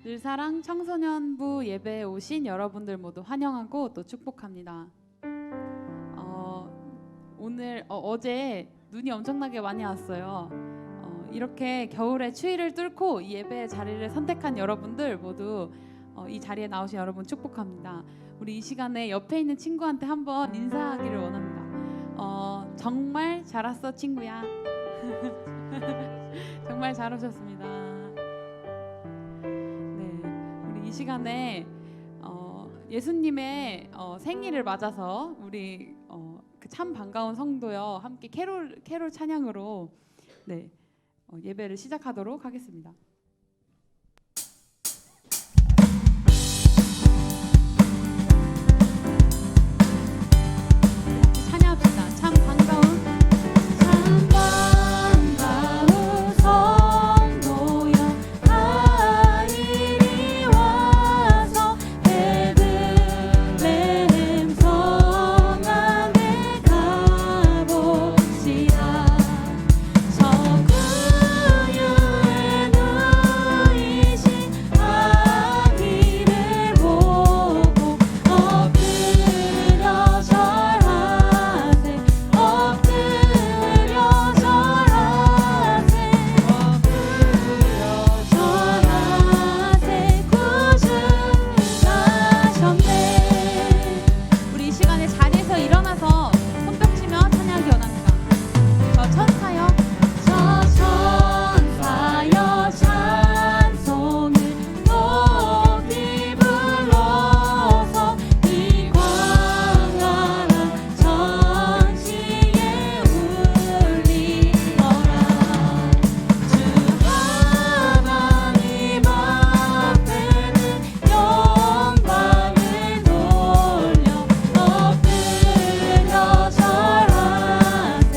늘사랑 청소년부 예배에 오신 여러분들 모두 환영하고 또 축복합니다. 어제 눈이 엄청나게 많이 왔어요. 이렇게 겨울의 추위를 뚫고 이 예배의 자리를 선택한 여러분들 모두 이 자리에 나오신 여러분 축복합니다. 우리 이 시간에 옆에 있는 친구한테 한번 인사하기를 원합니다. 정말 잘 왔어 친구야. 정말 잘 오셨습니다. 네, 우리 이 시간에 예수님의 생일을 맞아서 우리 그 참 반가운 성도여 함께 캐롤 찬양으로 네, 예배를 시작하도록 하겠습니다. 찬양합시다. 참 반가운 성도여 다 이리 와서 베들레헴 성 안에 가봅시다. 석구유에 누이신 아기를 보고 엎드려 절하세. 엎드려 절하세. 구주하셨네. 우리 이 시간에 자리에서 일어나서 손뼉치며 찬양하기 원합니다. 저 천사여 찬송을 높이 불러서 이 광활한 전지에 울리어라. 주 하나님 앞에는 영광을 돌려 엎드려 절하세.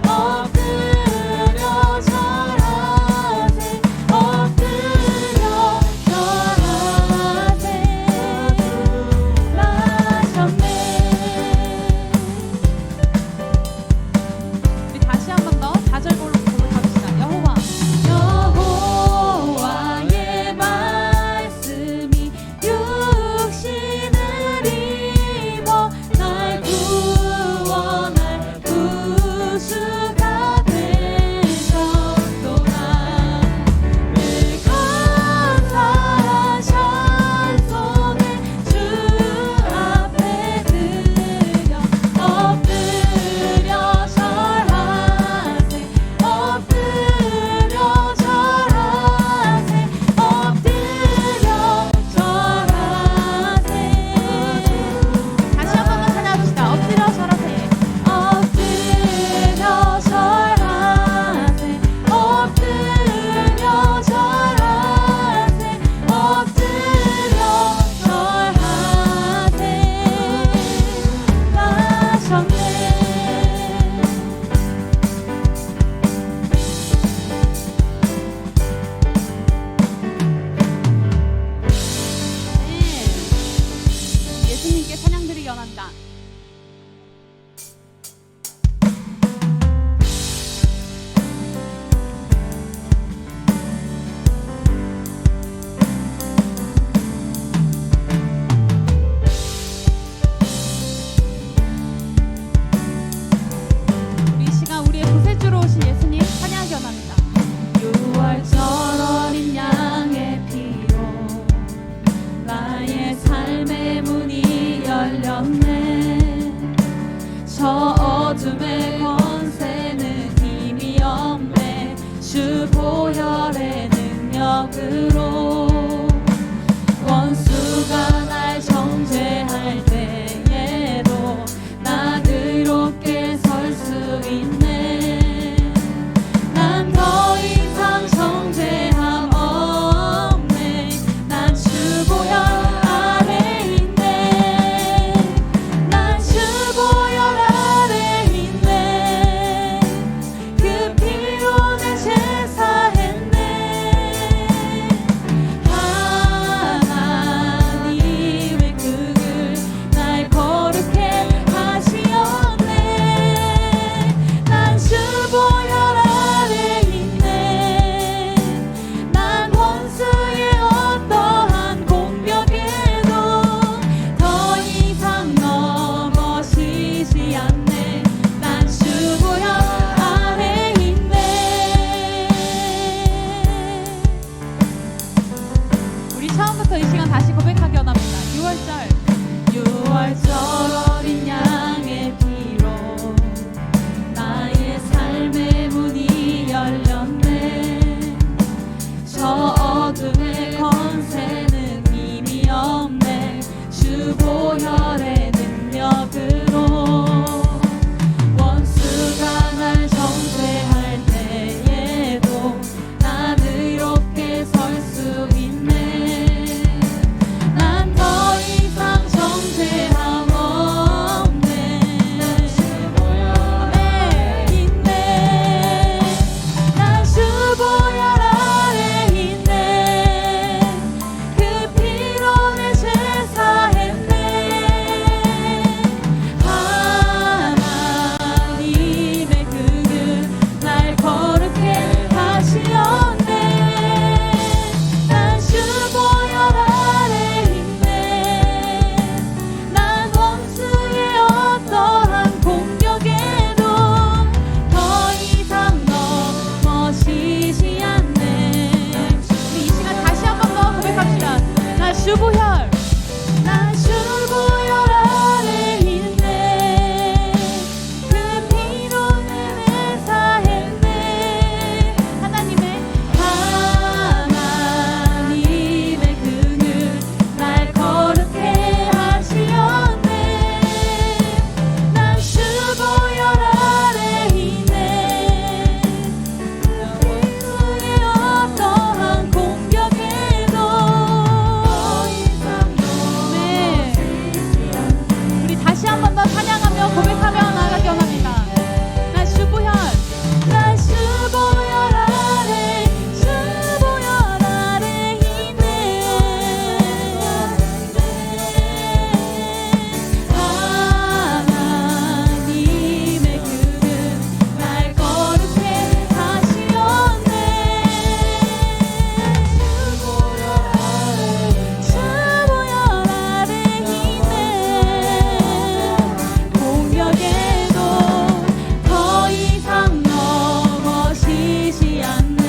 엎드려 절하세. 엎드려 절하세. 나셨네. 우리 다시 한 번 더 4절 고백합시다. 여호와의 말씀이 육신을 입어 날 구원할 구주가 되셨도다. 늘 감사한 찬송을 주 앞에 드려 엎드려 절하세. 엎드려 절하세. 엎드려 절하세. 다시 한 번 더 찬양합시다. 엎드려 절하세. 엎드려 절하세. 엎드려 절하세. 엎드려 절하세. 나셨네. 예수님께 찬양드리기 원합니다. 우리 이 시간 우리의 구세주로 오신 예수님 찬양하기 원합니다. 6월절 어린 양의 피로 나의 삶의 문이 열렸네. 저 어둠의 권세는 힘이 없네. 주 보혈의 능력으로 원수가 날 정죄할 때에도 나 의롭게 설 수 있네. 난 더 이상 정죄함 없네. 난 주 보혈 아래 있네. 난 주 보혈 아래 있네. 그 피로 내 제사했네. 처음부터 이 시간 다시 고백하기 원합니다. 6월절 어린 양의 피로 나의 삶의 문이 열렸네. 저 어둠의 권세는 힘이 없네. 주 보혈의 능력으로 원수가 날 정죄할 때에도 난 의롭게 설 수 있네. 난 더 이상 정죄함 없네. 아멘. 있네. 난 주 보혈 아래 있네. 그 피로 내 죄 사했네. 하나님의 그늘 날 거룩해 하시었네. 난 주 보혈 아래 있네. 난 원수의 어떠한 공격에도 더 이상 넘어지지 않네. 우리 이 시간 다시 한 번 더 고백합시다. 난 주 보혈, 난 주 보혈 아래 있네. 그 피로 내 사했네. 하나님의 그늘 날 거룩해 하시었네. 난 주 보혈 아래 있네. 원수의 어떠한 공격에도 네. 우리 다시 한 번 더 찬양하며 고백하며 나아가기 원합니다. 난 주 보혈, 난 주 보혈 아래, 주 보혈 아래 있네. 하나님의 그늘 날 거룩해 하시었네. 주 보혈 아래 있네. 공격에도 더 이상 넘어지지 않네.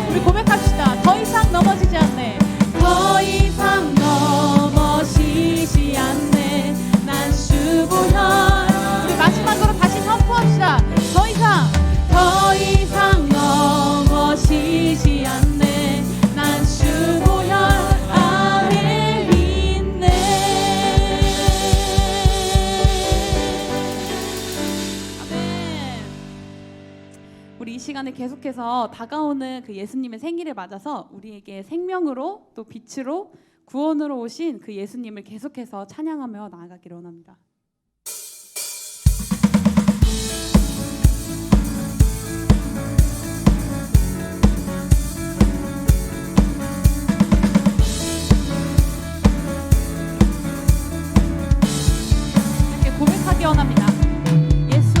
우리 고백합시다. 더 이상 넘어지지 않네. 더 이상 넘어지지 않네. 난 주 보혈. 우리 마지막으로 다시 선포합시다. 더 이상 넘어지지 않네. 난 주 보혈 아래 있네. 아멘. 우리 이 시간에 계속해서 다가오는 그 예수님의 생일을 맞아서 우리에게 생명으로 또 빛으로 구원으로 오신 그 예수님을 계속해서 찬양하며 나아가기를 원합니다. 이렇게 고백하기 원합니다. 예수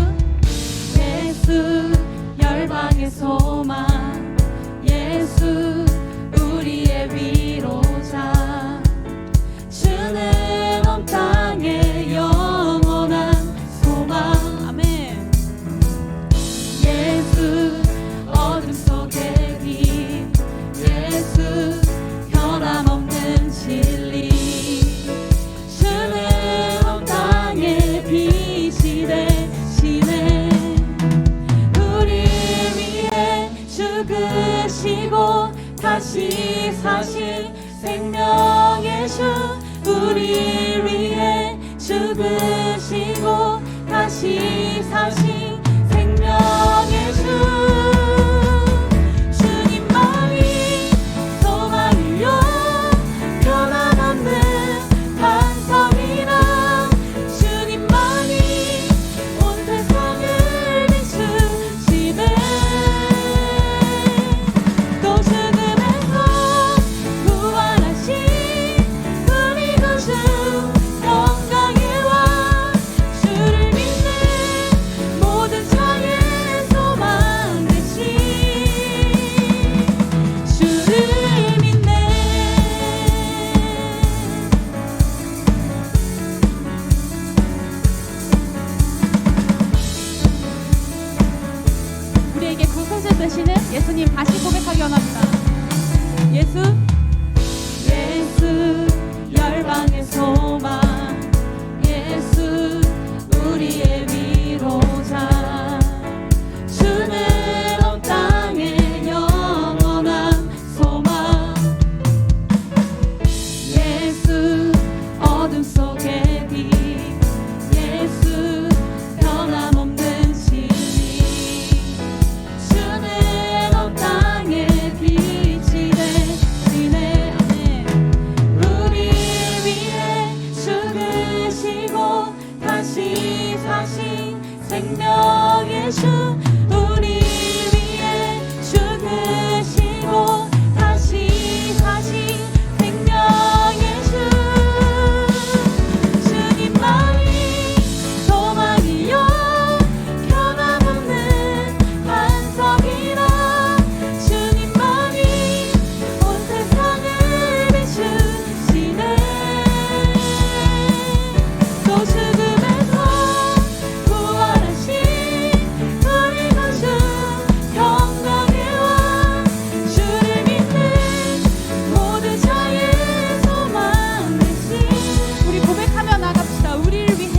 열방의 소망, 예수 우리의 위로자, 주는 온 땅의 영원한 소망. 아멘. 예수 어둠 속의 빛, 예수 변함없는 진리, 주는 온 땅의 빛이 되시네. 우리 위해 죽으시고 다시 사신 생명의 주, 우리 위해 죽으시고 다시 사신 생명의 주, 주님만이 소망이요 변함없는 반석이라, 주님만이 온 세상을 비추시네. 또 죽음에서 부활하신 우리 구주 영광의 왕, 주를 믿는 모든 자의 소망 되신 주를 믿네. 우리에게 구세주 되시는 예수님 다시 고백하기 원합니다. 예수 예수 열방의 소망 예수 우리의 위로자 주는 온 땅의 영원한 소망 예수 어둠 속의 빛 예수 변함없는 진리 주는 온 땅의 빛이 되시네 아멘 우리 위해 죽으시고 다시 사신 생명의 주 우리 위해 죽으시고 다시 사신 생명의 주 주님만이 소망이요 변함없는 반석이라 주님만이 온 세상을 비추시네 또 죽음에서 부활하신 우리 구주 평강의 왕 주를 믿는 모든 자의 소망 되신 우리 고백하며 나갑시다 우리를 위해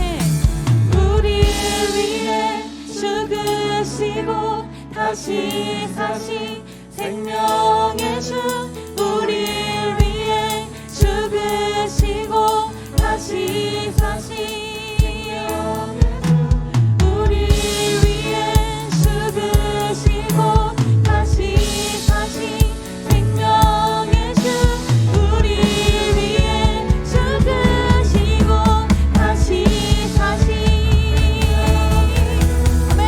죽으시고 다시 사신 생명의 주 우리를 위해 죽으시고 다시 사신 우리 위해 죽으시고 다시 사신 생명의 주 우리 위해 죽으시고 다시 사신 아멘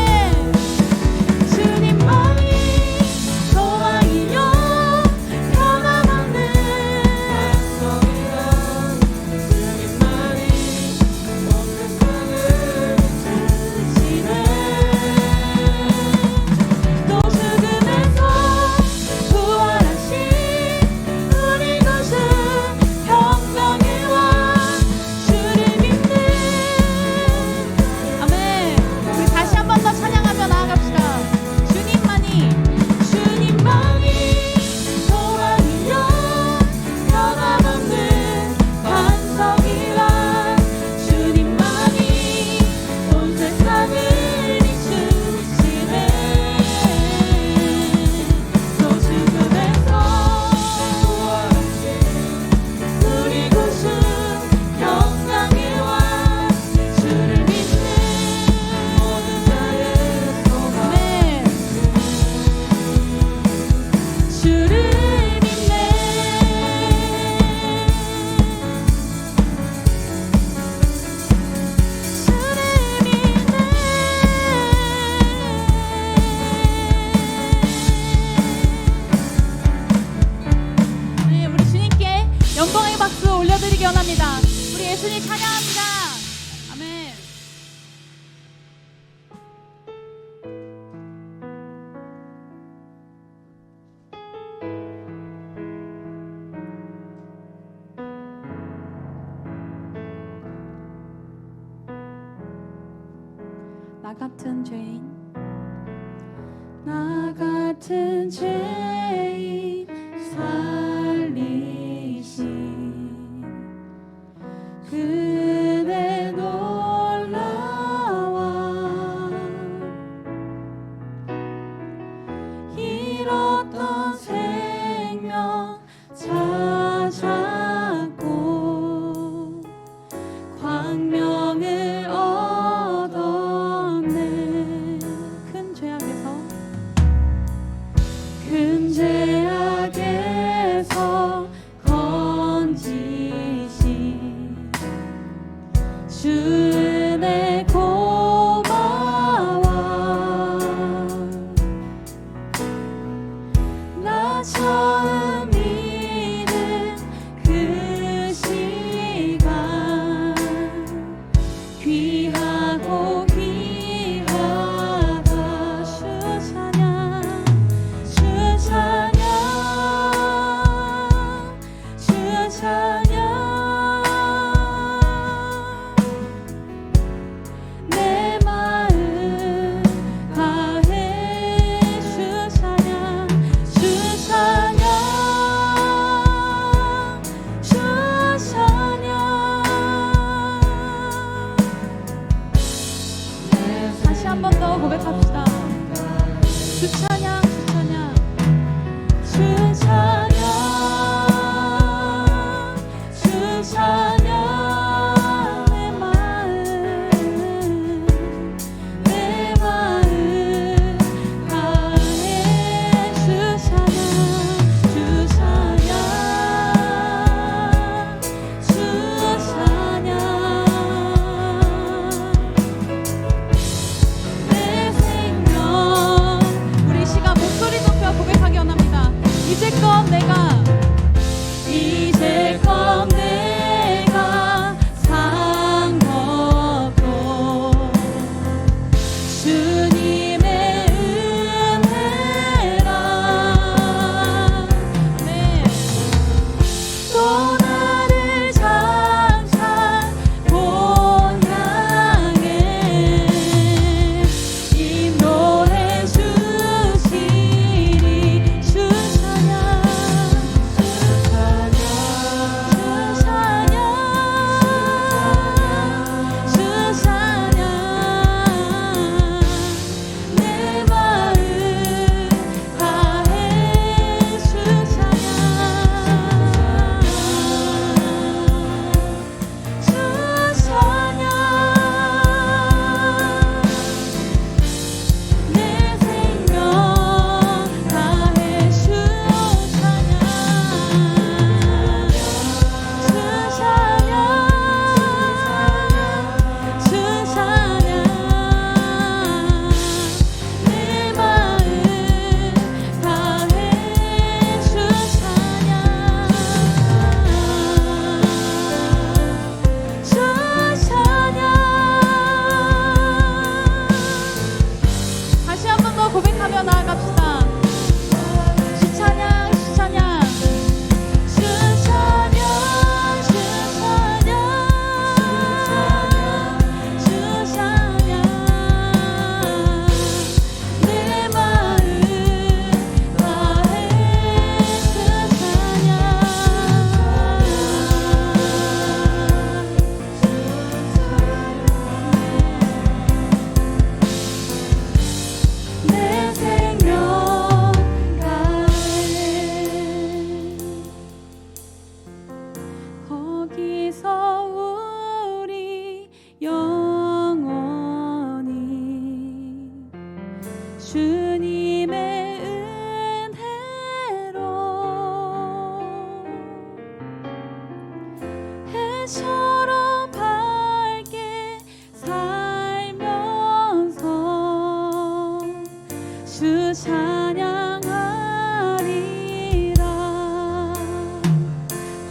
주님만이 소망이요 변함없는 반석이라 주님만이 온 세상을 비추시네 또 죽음에서 부활하신 우리 구주 평강의 왕 주를 믿는 아멘 우리 다시 한 번 더 찬양하며 나아갑시다 주님만이 소망이요 변함없는 반석이라 주님만이 온 세상을 비추시네 또 죽음에서 부활하신 우리 구주 평강의 왕 주를 믿는 모든 자의 소망 주를 믿네 네, 우리 주님께 영광의 박수 올려드리기 원합니다. 우리 예수님 찬양합니다. 아멘. 나 같은 죄인 나 같은 죄인 살리신 그대 놀라와 잃었던 생명 찾았고 광명을 얻었네 큰 죄악에서 건지신 주 은혜 고마워 나 처음 믿은 그 시간 귀하고 귀하다 주 찬양 주 찬양 주 찬양 내 마음 다해 주 찬양 주 찬양 해처럼 밝게 살면서 주 찬양하리라.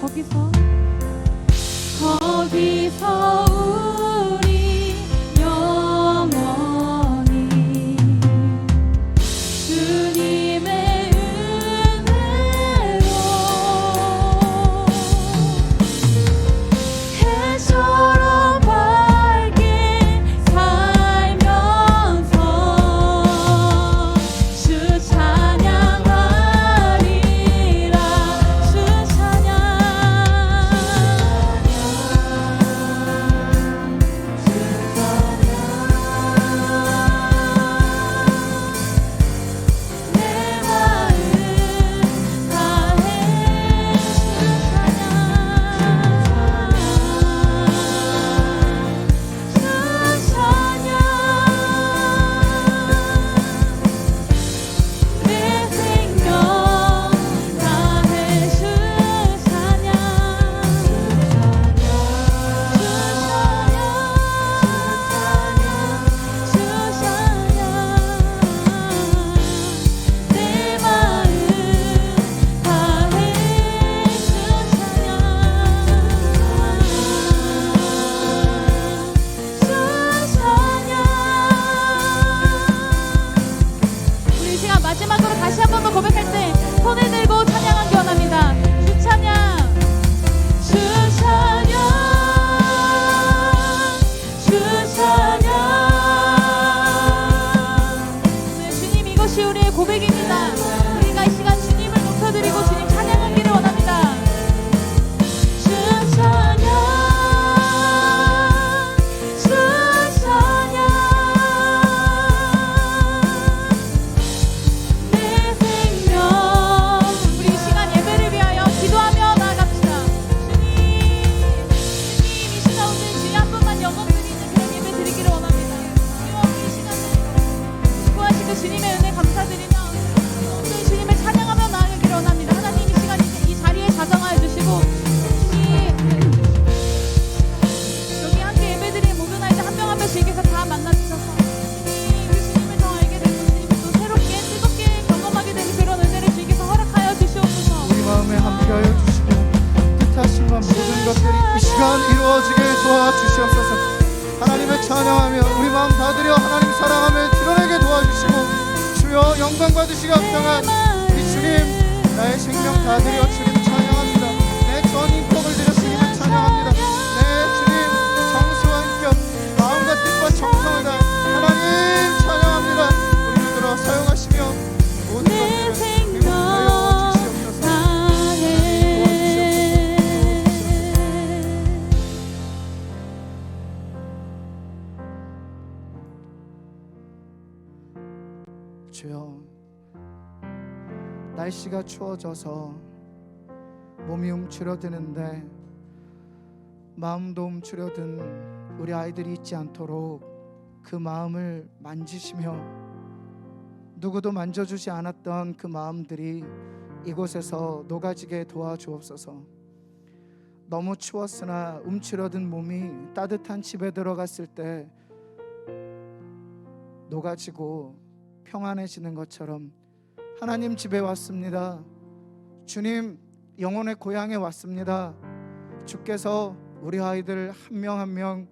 거기서 우리 영원히 주님의 은혜로 해처럼 밝게 살면서 주 찬양하리라. 주 찬양 마지막으로 다시 한 번만 고백할 때 손을 들고 찬양하기 원합니다. 주 찬양, 주 찬양, 주 찬양. 네, 주님, 이것이 우리의 고백입니다. 우리가 이 시간 주님을 높여드리고 주님 찬양하기를 원합니다. 주 찬양, 주 찬양. 주님의 은혜 감사드리며 오늘 주님을 찬양하며 나아가기를 원합니다. 하나님, 이 시간 이 자리에 자정하여 주시고 여기 함께 예배드린 모든 아이들 한 명 한 명씩 주님께서 다 만나주셔서 우리 주님을 더 알게 되고 주님을 또 새롭게 뜨겁게 경험하게 되는 그런 은혜를 주님께서 허락하여 주시옵소서. 우리 마음에 함께하여 주시고 뜻하신 바 모든 것들이 이 시간 이루어지게 도와주시옵소서. 하나님을 찬양하며 우리 마음 다 드려 하나님 사랑하며 드러내게 도와주시고, 주여 영광 받으시기 합당한 우리 주님, 나의 생명 다 드려 주님 찬양합니다. 내 전 인격을 드려 주님을 찬양합니다. 내 주님 정수와 인격, 마음과 뜻과 정성을 다해 하나님 찬양합니다. 우리를 들어 사용하시며 모든 것들을 행복하여 주시옵소서. 주여, 날씨가 추워져서 몸이 움츠러드는데 마음도 움츠러든 우리 아이들이 있지 않도록 그 마음을 만지시며 누구도 만져주지 않았던 그 마음들이 이곳에서 녹아지게 도와주옵소서. 너무 추웠으나 움츠러든 몸이 따뜻한 집에 들어갔을 때 녹아지고 평안해지는 것처럼 하나님 집에 왔습니다. 주님 영혼의 고향에 왔습니다. 주께서 우리 아이들 한 명 한 명,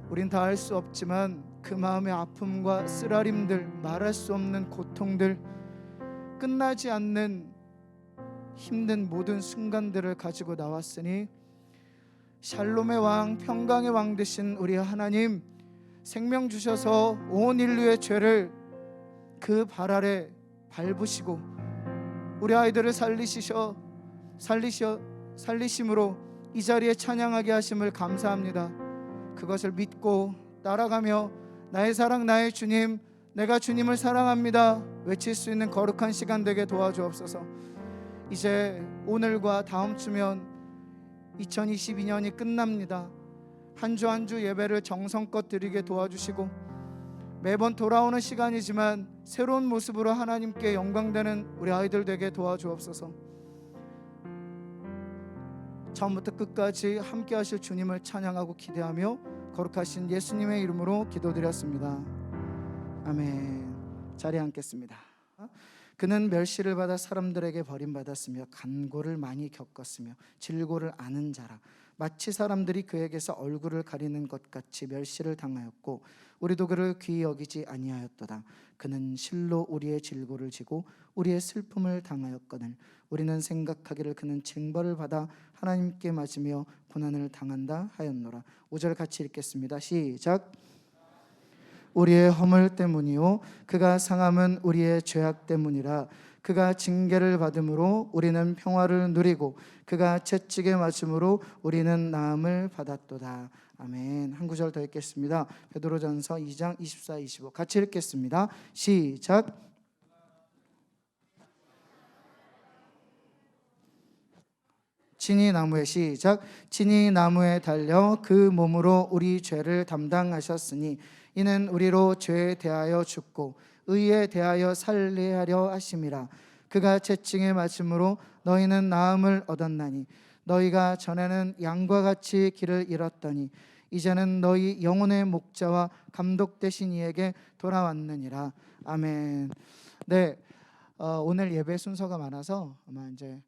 우린 다 알 수 없지만 그 마음의 아픔과 쓰라림들, 말할 수 없는 고통들, 끝나지 않는 힘든 모든 순간들을 가지고 나왔으니 샬롬의 왕, 평강의 왕 되신 우리 하나님, 생명 주셔서 온 인류의 죄를 그 발 아래 밟으시고 우리 아이들을 살리심으로 이 자리에 찬양하게 하심을 감사합니다. 그것을 믿고 따라가며 나의 사랑, 나의 주님, 내가 주님을 사랑합니다 외칠 수 있는 거룩한 시간 되게 도와주옵소서. 이제 오늘과 다음 주면 2022년이 끝납니다. 한 주 한 주 예배를 정성껏 드리게 도와주시고 매번 돌아오는 시간이지만 새로운 모습으로 하나님께 영광되는 우리 아이들 되게 도와주옵소서. 처음부터 끝까지 함께 하실 주님을 찬양하고 기대하며 거룩하신 예수님의 이름으로 기도드렸습니다. 아멘. 자리에 앉겠습니다. 그는 멸시를 받아 사람들에게 버림받았으며 간고를 많이 겪었으며 질고를 아는 자라. 마치 사람들이 그에게서 얼굴을 가리는 것 같이 멸시를 당하였고 우리도 그를 귀히 여기지 아니하였도다. 그는 실로 우리의 질고를 지고 우리의 슬픔을 당하였거늘 우리는 생각하기를 그는 징벌을 받아 하나님께 맞으며 고난을 당한다 하였노라. 5절 같이 읽겠습니다. 시작. 우리의 허물 때문이요 그가 상함은 우리의 죄악 때문이라. 그가 징계를 받음으로 우리는 평화를 누리고 그가 채찍에 맞음으로 우리는 나음을 받았도다. 아멘. 한 구절 더 읽겠습니다. 베드로전서 2장 24, 25 같이 읽겠습니다. 시작. 진이 나무에 시작. 진이 나무에 달려 그 몸으로 우리 죄를 담당하셨으니 이는 우리로 죄에 대하여 죽고 의에 대하여 살게 하려 하심이라. 그가 채찍에 맞음으로 너희는 나음을 얻었나니 너희가 전에는 양과 같이 길을 잃었더니 이제는 너희 영혼의 목자와 감독 되신 이에게 돌아왔느니라. 아멘. 네, 오늘 예배 순서가 많아서 아마 이제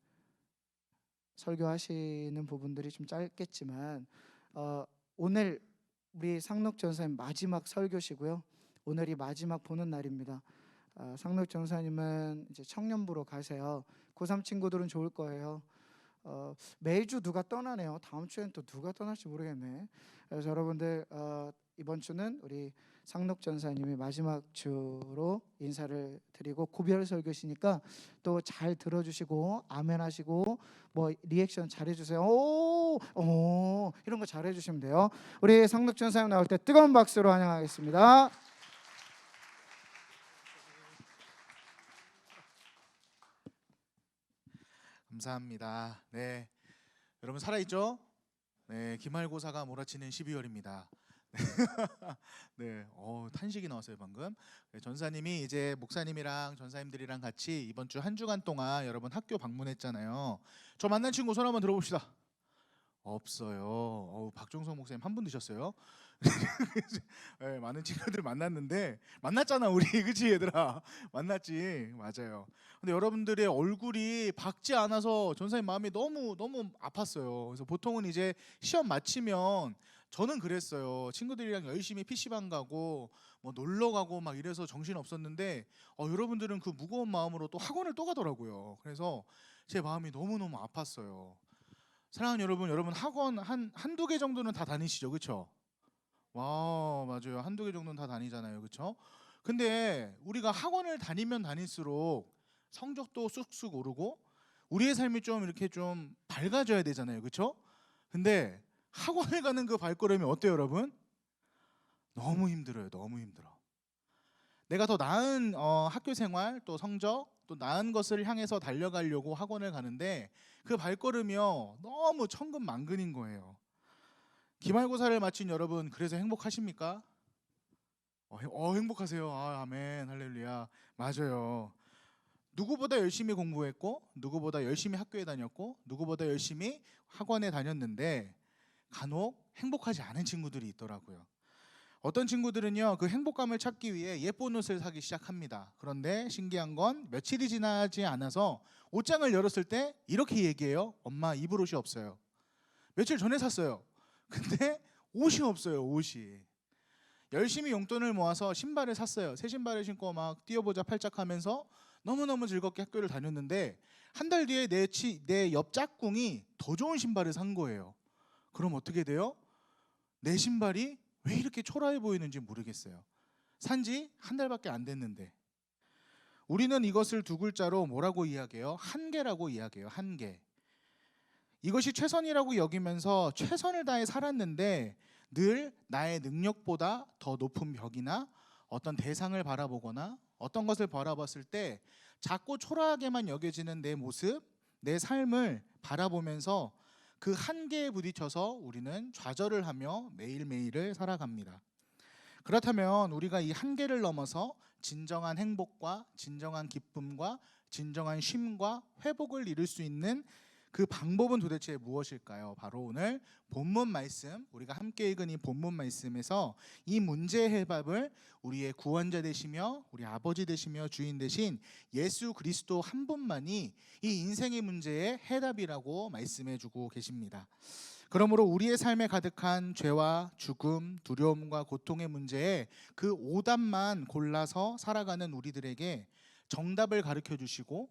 설교하시는 부분들이 좀 짧겠지만 오늘 우리 상록 전사님 마지막 설교시고요. 오늘이 마지막 보는 날입니다. 상록 전사님은 이제 청년부로 가세요. 고3 친구들은 좋을 거예요. 매주 누가 떠나네요. 다음 주엔 또 누가 떠날지 모르겠네. 그래서 여러분들 이번 주는 우리 상록 전사님이 마지막 주로 인사를 드리고 고별 설교시니까 또 잘 들어주시고 아멘 하시고 뭐 리액션 잘해주세요. 오 이런 거 잘해주시면 돼요. 우리 상록 전사님 나올 때 뜨거운 박수로 환영하겠습니다. 감사합니다. 네, 여러분 살아있죠? 네, 기말고사가 몰아치는 12월입니다. 네, 탄식이 나왔어요 방금. 네, 전사님이 이제 목사님이랑 전사님들이랑 같이 이번 주 한 주간 동안 여러분 학교 방문했잖아요. 저 만난 친구 손 한번 들어봅시다. 없어요. 박종석 목사님 한 분 드셨어요? 네, 많은 친구들 만났잖아 우리. 그치 얘들아? 만났지. 맞아요. 근데 여러분들의 얼굴이 밝지 않아서 전사님 마음이 너무 아팠어요. 그래서 보통은 이제 시험 마치면 저는 그랬어요. 친구들이랑 열심히 PC방 가고 뭐 놀러 가고 막 이래서 정신 없었는데 여러분들은 그 무거운 마음으로 또 학원을 또 가더라고요. 그래서 제 마음이 너무너무 아팠어요. 사랑하는 여러분 학원 한두 개 정도는 다 다니시죠? 그렇죠? 와, 맞아요. 한두 개 정도는 다 다니잖아요. 그렇죠? 근데 우리가 학원을 다니면 다닐수록 성적도 쑥쑥 오르고 우리의 삶이 좀 이렇게 좀 밝아져야 되잖아요. 그렇죠? 근데 학원을 가는 그 발걸음이 어때요, 여러분? 너무 힘들어요. 너무 힘들어. 내가 더 나은 학교 생활, 또 성적, 또 나은 것을 향해서 달려가려고 학원을 가는데 그 발걸음이요 너무 천근만근인 거예요. 기말고사를 마친 여러분 그래서 행복하십니까? 행복하세요. 아멘 할렐루야. 맞아요. 누구보다 열심히 공부했고 누구보다 열심히 학교에 다녔고 누구보다 열심히 학원에 다녔는데 간혹 행복하지 않은 친구들이 있더라고요. 어떤 친구들은요 그 행복감을 찾기 위해 예쁜 옷을 사기 시작합니다. 그런데 신기한 건 며칠이 지나지 않아서 옷장을 열었을 때 이렇게 얘기해요. 엄마 입을 옷이 없어요. 며칠 전에 샀어요. 근데 옷이 없어요. 옷이. 열심히 용돈을 모아서 신발을 샀어요. 새 신발을 신고 막 뛰어보자 팔짝하면서 너무너무 즐겁게 학교를 다녔는데 한 달 뒤에 내 옆 짝꿍이 더 좋은 신발을 산 거예요. 그럼 어떻게 돼요? 내 신발이 왜 이렇게 초라해 보이는지 모르겠어요. 산지 한 달밖에 안 됐는데. 우리는 이것을 두 글자로 뭐라고 이야기해요? 한계라고 이야기해요. 한계. 이것이 최선이라고 여기면서 최선을 다해 살았는데 늘 나의 능력보다 더 높은 벽이나 어떤 대상을 바라보거나 어떤 것을 바라봤을 때 작고 초라하게만 여겨지는 내 모습, 내 삶을 바라보면서 그 한계에 부딪혀서 우리는 좌절을 하며 매일매일을 살아갑니다. 그렇다면 우리가 이 한계를 넘어서 진정한 행복과 진정한 기쁨과 진정한 쉼과 회복을 이룰 수 있는 그 방법은 도대체 무엇일까요? 바로 오늘 본문 말씀, 우리가 함께 읽은 이 본문 말씀에서 이 문제의 해답을 우리의 구원자 되시며 우리 아버지 되시며 주인 되신 예수 그리스도 한 분만이 이 인생의 문제의 해답이라고 말씀해 주고 계십니다. 그러므로 우리의 삶에 가득한 죄와 죽음, 두려움과 고통의 문제에 그 오답만 골라서 살아가는 우리들에게 정답을 가르쳐 주시고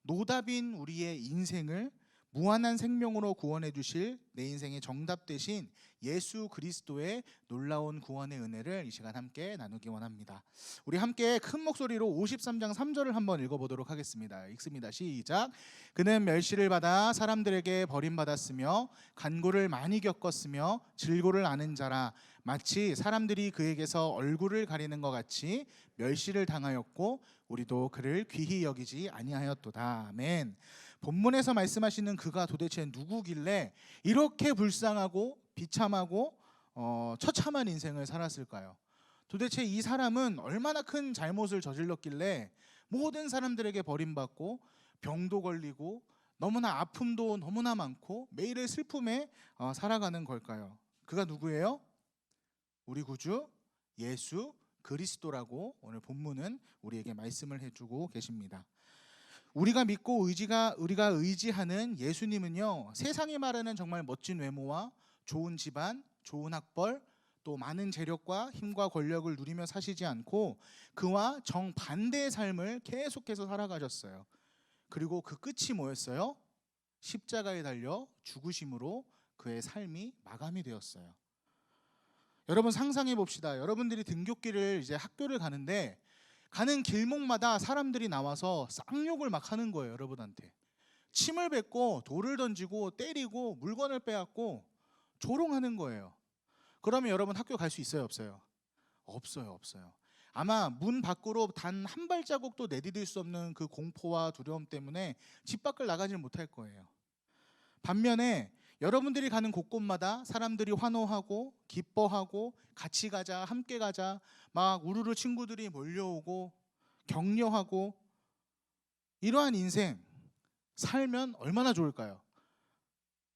노답인 우리의 인생을 무한한 생명으로 구원해 주실 내 인생의 정답 되신 예수 그리스도의 놀라운 구원의 은혜를 이 시간 함께 나누기 원합니다. 우리 함께 큰 목소리로 53장 3절을 한번 읽어보도록 하겠습니다. 읽습니다. 시작. 그는 멸시를 받아 사람들에게 버림받았으며 간고를 많이 겪었으며 질고를 아는 자라. 마치 사람들이 그에게서 얼굴을 가리는 것 같이 멸시를 당하였고 우리도 그를 귀히 여기지 아니하였도다. 아멘. 본문에서 말씀하시는 그가 도대체 누구길래 이렇게 불쌍하고 비참하고 처참한 인생을 살았을까요? 도대체 이 사람은 얼마나 큰 잘못을 저질렀길래 모든 사람들에게 버림받고 병도 걸리고 너무나 아픔도 너무나 많고 매일의 슬픔에 살아가는 걸까요? 그가 누구예요? 우리 구주 예수 그리스도라고 오늘 본문은 우리에게 말씀을 해주고 계십니다. 우리가 믿고 우리가 의지하는 예수님은요, 세상이 말하는 정말 멋진 외모와 좋은 집안, 좋은 학벌, 또 많은 재력과 힘과 권력을 누리며 사시지 않고 그와 정반대의 삶을 계속해서 살아가셨어요. 그리고 그 끝이 뭐였어요? 십자가에 달려 죽으심으로 그의 삶이 마감이 되었어요. 여러분 상상해 봅시다. 여러분들이 등굣길을 이제 학교를 가는데 가는 길목마다 사람들이 나와서 쌍욕을 막 하는 거예요. 여러분한테 침을 뱉고 돌을 던지고 때리고 물건을 빼앗고 조롱하는 거예요. 그러면 여러분 학교 갈 수 있어요? 없어요? 없어요. 아마 문 밖으로 단 한 발자국도 내디딜 수 없는 그 공포와 두려움 때문에 집 밖을 나가질 못할 거예요. 반면에 여러분들이 가는 곳곳마다 사람들이 환호하고 기뻐하고 같이 가자, 함께 가자, 막 우르르 친구들이 몰려오고 격려하고 이러한 인생 살면 얼마나 좋을까요?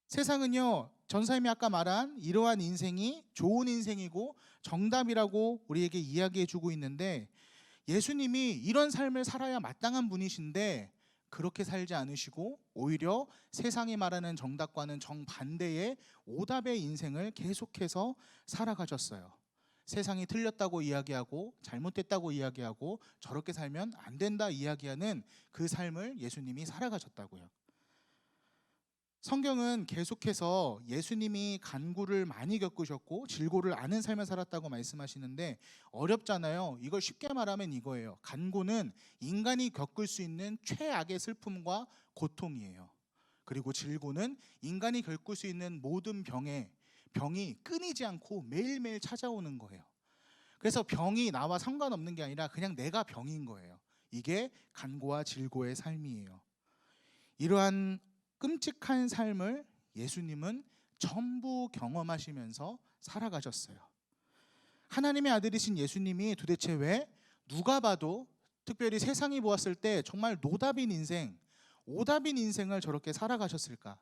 세상은요, 전사님이 아까 말한 이러한 인생이 좋은 인생이고 정답이라고 우리에게 이야기해 주고 있는데 예수님이 이런 삶을 살아야 마땅한 분이신데 그렇게 살지 않으시고 오히려 세상이 말하는 정답과는 정반대의 오답의 인생을 계속해서 살아가셨어요. 세상이 틀렸다고 이야기하고 잘못됐다고 이야기하고 저렇게 살면 안 된다 이야기하는 그 삶을 예수님이 살아가셨다고요. 성경은 계속해서 예수님이 간구를 많이 겪으셨고 질고를 아는 삶을 살았다고 말씀하시는데 어렵잖아요. 이걸 쉽게 말하면 이거예요. 간구는 인간이 겪을 수 있는 최악의 슬픔과 고통이에요. 그리고 질고는 인간이 겪을 수 있는 모든 병이 끊이지 않고 매일매일 찾아오는 거예요. 그래서 병이 나와 상관없는 게 아니라 그냥 내가 병인 거예요. 이게 간고와 질고의 삶이에요. 이러한 끔찍한 삶을 예수님은 전부 경험하시면서 살아가셨어요. 하나님의 아들이신 예수님이 도대체 왜 누가 봐도 특별히 세상이 보았을 때 정말 노답인 인생, 오답인 인생을 저렇게 살아가셨을까?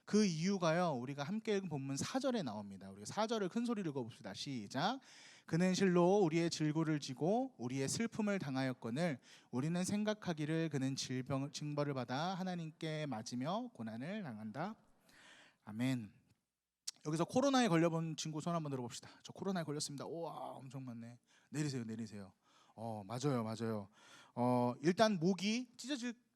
그 이유가요, 우리가 함께 읽은 본문 4절에 나옵니다. 우리 4절을 큰 소리로 읽어봅시다. 시작. 그는 실로 우리의 질고를 지고 우리의 슬픔을 당하였거늘 우리는 생각하기를 그는 징벌을 받아 하나님께 맞으며 고난을 당한다. 아멘. 여기서 코로나에 걸려본 친구 손 한번 들어봅시다. 저 코로나에 걸렸습니다. 우와, 엄청 많네. 내리세요. 맞아요. 일단 목이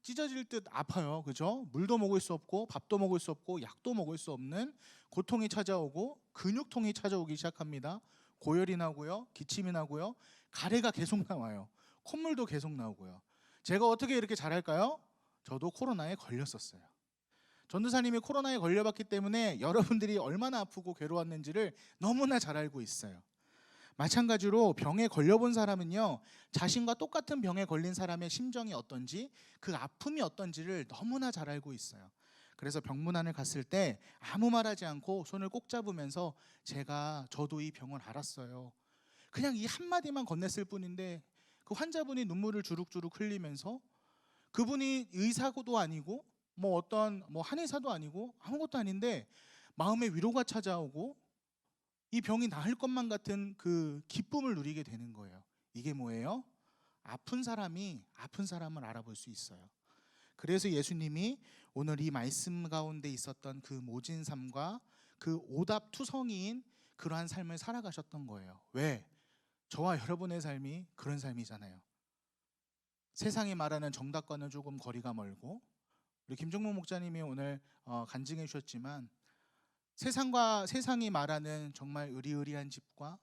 찢어질 듯 아파요. 그죠? 물도 먹을 수 없고 밥도 먹을 수 없고 약도 먹을 수 없는 고통이 찾아오고 근육통이 찾아오기 시작합니다. 고열이 나고요, 기침이 나고요, 가래가 계속 나와요, 콧물도 계속 나오고요. 제가 어떻게 이렇게 잘할까요? 저도 코로나에 걸렸었어요. 전도사님이 코로나에 걸려봤기 때문에 여러분들이 얼마나 아프고 괴로웠는지를 너무나 잘 알고 있어요. 마찬가지로 병에 걸려본 사람은요, 자신과 똑같은 병에 걸린 사람의 심정이 어떤지, 그 아픔이 어떤지를 너무나 잘 알고 있어요. 그래서 병문안을 갔을 때 아무 말하지 않고 손을 꼭 잡으면서 저도 이 병을 알았어요. 그냥 이 한마디만 건넸을 뿐인데 그 환자분이 눈물을 주룩주룩 흘리면서 그분이 의사도 아니고 뭐 어떤 뭐 한의사도 아니고 아무것도 아닌데 마음의 위로가 찾아오고 이 병이 나을 것만 같은 그 기쁨을 누리게 되는 거예요. 이게 뭐예요? 아픈 사람이 아픈 사람을 알아볼 수 있어요. 그래서 예수님이 오늘 이 말씀 가운데 있었던 그 모진 삶과 그 오답투성이인 그러한 삶을 살아가셨던 거예요. 왜? 저와 여러분의 삶이 그런 삶이잖아요. 세상이 말하는 정답과는 조금 거리가 멀고, 우리 김종목 목사님이 오늘 간증해 주셨지만 세상이 말하는 정말 의리의리한 집과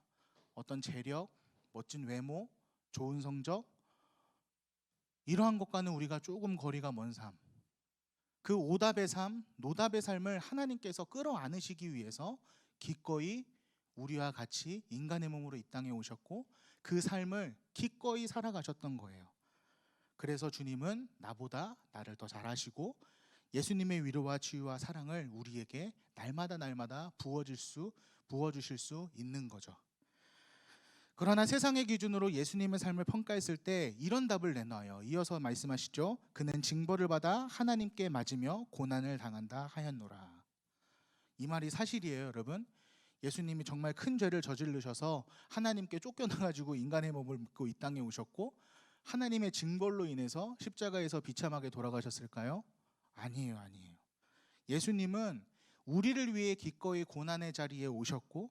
어떤 재력, 멋진 외모, 좋은 성적, 이러한 것과는 우리가 조금 거리가 먼 삶, 그 오답의 삶, 노답의 삶을 하나님께서 끌어안으시기 위해서 기꺼이 우리와 같이 인간의 몸으로 이 땅에 오셨고 그 삶을 기꺼이 살아가셨던 거예요. 그래서 주님은 나보다 나를 더 잘하시고 예수님의 위로와 치유와 사랑을 우리에게 날마다 부어주실 수 있는 거죠. 그러나 세상의 기준으로 예수님의 삶을 평가했을 때 이런 답을 내놔요. 이어서 말씀하시죠. 그는 징벌을 받아 하나님께 맞으며 고난을 당한다 하였노라. 이 말이 사실이에요, 여러분. 예수님이 정말 큰 죄를 저지르셔서 하나님께 쫓겨나가지고 인간의 몸을 입고 이 땅에 오셨고 하나님의 징벌로 인해서 십자가에서 비참하게 돌아가셨을까요? 아니에요. 예수님은 우리를 위해 기꺼이 고난의 자리에 오셨고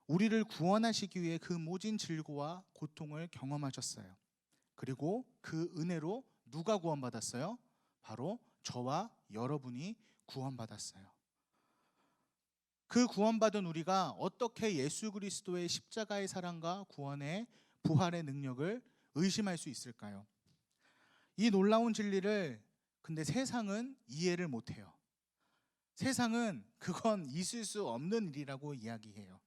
우리를 구원하시기 위해 그 모진 질고와 고통을 경험하셨어요. 그리고 그 은혜로 누가 구원받았어요? 바로 저와 여러분이 구원받았어요. 그 구원받은 우리가 어떻게 예수 그리스도의 십자가의 사랑과 구원의 부활의 능력을 의심할 수 있을까요? 이 놀라운 진리를 근데 세상은 이해를 못해요. 세상은 그건 있을 수 없는 일이라고 이야기해요.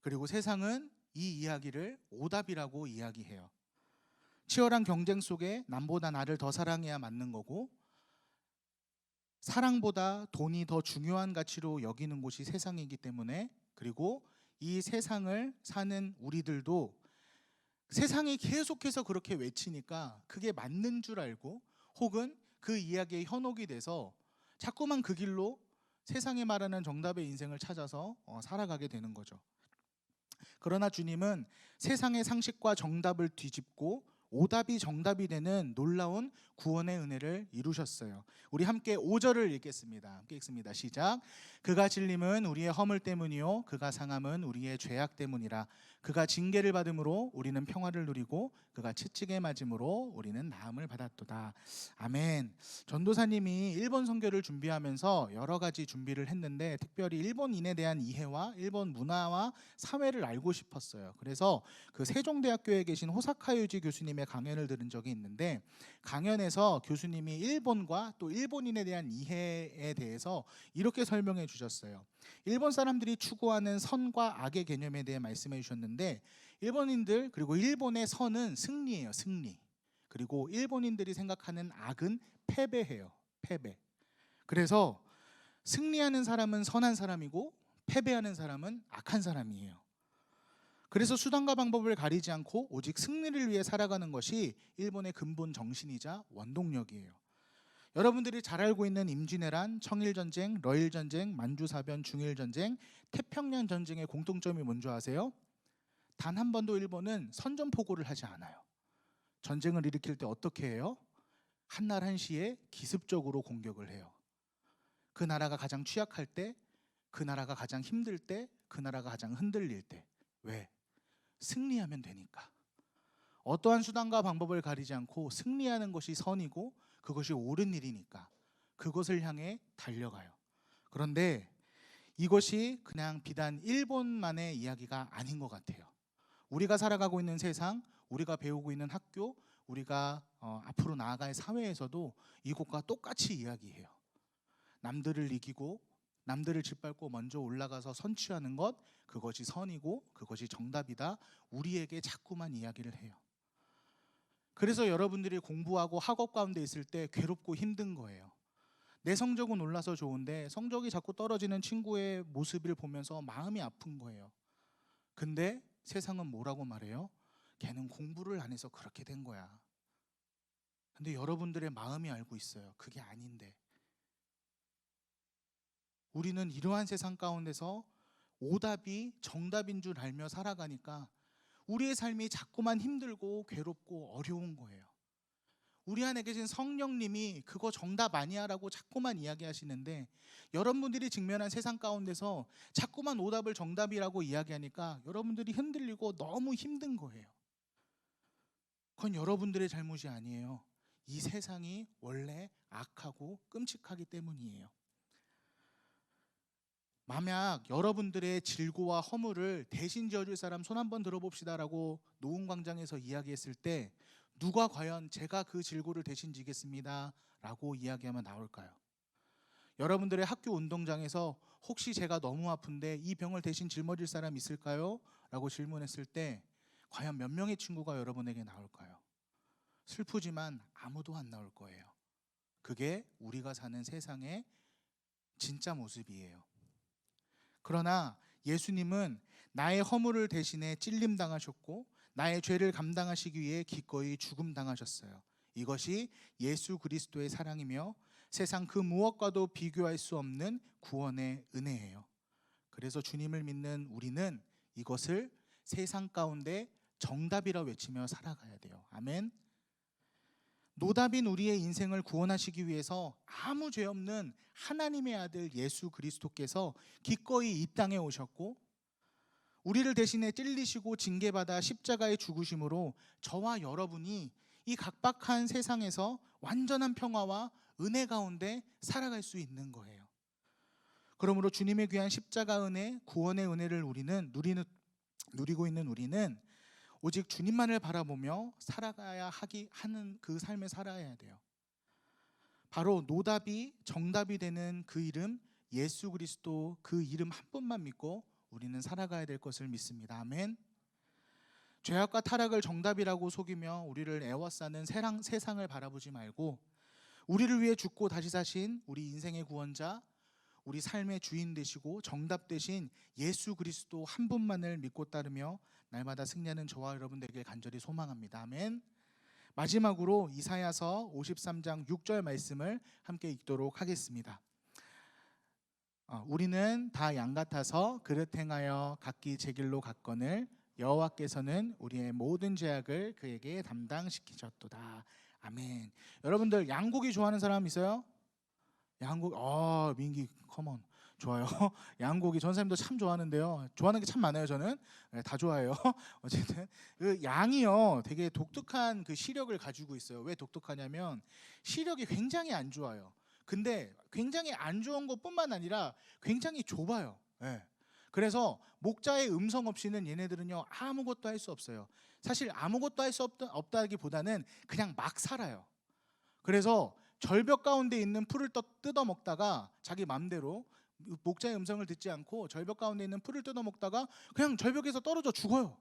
그리고 세상은 이 이야기를 오답이라고 이야기해요. 치열한 경쟁 속에 남보다 나를 더 사랑해야 맞는 거고 사랑보다 돈이 더 중요한 가치로 여기는 곳이 세상이기 때문에, 그리고 이 세상을 사는 우리들도 세상이 계속해서 그렇게 외치니까 그게 맞는 줄 알고 혹은 그 이야기에 현혹이 돼서 자꾸만 그 길로 세상이 말하는 정답의 인생을 찾아서 살아가게 되는 거죠. 그러나 주님은 세상의 상식과 정답을 뒤집고 오답이 정답이 되는 놀라운 구원의 은혜를 이루셨어요. 우리 함께 5절을 읽겠습니다. 함께 읽습니다. 시작. 그가 질림은 우리의 허물 때문이요 그가 상함은 우리의 죄악 때문이라. 그가 징계를 받음으로 우리는 평화를 누리고 그가 채찍에 맞음으로 우리는 나음을 받았도다. 아멘. 전도사님이 일본 선교를 준비하면서 여러 가지 준비를 했는데 특별히 일본인에 대한 이해와 일본 문화와 사회를 알고 싶었어요. 그래서 그 세종대학교에 계신 호사카유지 교수님의 강연을 들은 적이 있는데 강연에서 교수님이 일본과 또 일본인에 대한 이해에 대해서 이렇게 설명해 주셨어요. 일본 사람들이 추구하는 선과 악의 개념에 대해 말씀해 주셨는데 일본인들 그리고 일본의 선은 승리예요. 승리. 그리고 일본인들이 생각하는 악은 패배예요. 패배. 그래서 승리하는 사람은 선한 사람이고 패배하는 사람은 악한 사람이에요. 그래서 수단과 방법을 가리지 않고 오직 승리를 위해 살아가는 것이 일본의 근본 정신이자 원동력이에요. 여러분들이 잘 알고 있는 임진왜란, 청일전쟁, 러일전쟁, 만주사변, 중일전쟁, 태평양 전쟁의 공통점이 뭔지 아세요? 단 한 번도 일본은 선전포고를 하지 않아요. 전쟁을 일으킬 때 어떻게 해요? 한날 한시에 기습적으로 공격을 해요. 그 나라가 가장 취약할 때, 그 나라가 가장 힘들 때, 그 나라가 가장 흔들릴 때. 왜? 승리하면 되니까. 어떠한 수단과 방법을 가리지 않고 승리하는 것이 선이고 그것이 옳은 일이니까 그것을 향해 달려가요. 그런데 이것이 그냥 비단 일본만의 이야기가 아닌 것 같아요. 우리가 살아가고 있는 세상, 우리가 배우고 있는 학교, 우리가 앞으로 나아갈 사회에서도 이것과 똑같이 이야기해요. 남들을 이기고 남들을 짓밟고 먼저 올라가서 선취하는 것, 그것이 선이고 그것이 정답이다. 우리에게 자꾸만 이야기를 해요. 그래서 여러분들이 공부하고 학업 가운데 있을 때 괴롭고 힘든 거예요. 내 성적은 올라서 좋은데 성적이 자꾸 떨어지는 친구의 모습을 보면서 마음이 아픈 거예요. 근데 세상은 뭐라고 말해요? 걔는 공부를 안 해서 그렇게 된 거야. 근데 여러분들의 마음이 알고 있어요. 그게 아닌데. 우리는 이러한 세상 가운데서 오답이 정답인 줄 알며 살아가니까 우리의 삶이 자꾸만 힘들고 괴롭고 어려운 거예요. 우리 안에 계신 성령님이 그거 정답 아니야 라고 자꾸만 이야기하시는데, 여러분들이 직면한 세상 가운데서 자꾸만 오답을 정답이라고 이야기하니까 여러분들이 흔들리고 너무 힘든 거예요. 그건 여러분들의 잘못이 아니에요. 이 세상이 원래 악하고 끔찍하기 때문이에요. 만약 여러분들의 질고와 허물을 대신 지어줄 사람 손 한번 들어봅시다라고 노은광장에서 이야기했을 때 누가 과연 제가 그 질고를 대신 지겠습니다 라고 이야기하면 나올까요? 여러분들의 학교 운동장에서 혹시 제가 너무 아픈데 이 병을 대신 짊어질 사람 있을까요? 라고 질문했을 때 과연 몇 명의 친구가 여러분에게 나올까요? 슬프지만 아무도 안 나올 거예요. 그게 우리가 사는 세상의 진짜 모습이에요. 그러나 예수님은 나의 허물을 대신해 찔림당하셨고 나의 죄를 감당하시기 위해 기꺼이 죽음당하셨어요. 이것이 예수 그리스도의 사랑이며 세상 그 무엇과도 비교할 수 없는 구원의 은혜예요. 그래서 주님을 믿는 우리는 이것을 세상 가운데 정답이라 외치며 살아가야 돼요. 아멘. 노답인 우리의 인생을 구원하시기 위해서 아무 죄 없는 하나님의 아들 예수 그리스도께서 기꺼이 이 땅에 오셨고 우리를 대신해 찔리시고 징계받아 십자가에 죽으심으로 저와 여러분이 이 각박한 세상에서 완전한 평화와 은혜 가운데 살아갈 수 있는 거예요. 그러므로 주님의 귀한 십자가 은혜, 구원의 은혜를 누리고 있는 우리는 오직 주님만을 바라보며 살아가야 하는 그 삶을 살아야 돼요. 바로 노답이 정답이 되는 그 이름 예수 그리스도, 그 이름 한 분만 믿고 우리는 살아가야 될 것을 믿습니다. 아멘. 죄악과 타락을 정답이라고 속이며 우리를 애워싸는 세상을 바라보지 말고 우리를 위해 죽고 다시 사신 우리 인생의 구원자, 우리 삶의 주인 되시고 정답 되신 예수 그리스도 한 분만을 믿고 따르며 날마다 승리하는 저와 여러분 되길 간절히 소망합니다. 아멘. 마지막으로 이사야서 53장 6절 말씀을 함께 읽도록 하겠습니다. 우리는 다 양 같아서 그릇 행하여 각기 제 길로 갔거늘 여호와께서는 우리의 모든 죄악을 그에게 담당시키셨도다. 아멘. 여러분들 양고기 좋아하는 사람 있어요? 양고기, 민기 컴온. 좋아요. 양고기 전사님도 참 좋아하는데요. 좋아하는 게 참 많아요. 저는 다 좋아해요. 어쨌든 그 양이요 되게 독특한 그 시력을 가지고 있어요. 왜 독특하냐면 시력이 굉장히 안 좋아요. 근데 굉장히 안 좋은 것뿐만 아니라 굉장히 좁아요. 그래서 목자의 음성 없이는 얘네들은요 아무것도 할 수 없어요. 사실 아무것도 할 수 없다기보다는 그냥 막 살아요. 그래서 절벽 가운데 있는 풀을 뜯어 먹다가 자기 맘대로 목자의 음성을 듣지 않고 절벽 가운데 있는 풀을 뜯어 먹다가 그냥 절벽에서 떨어져 죽어요.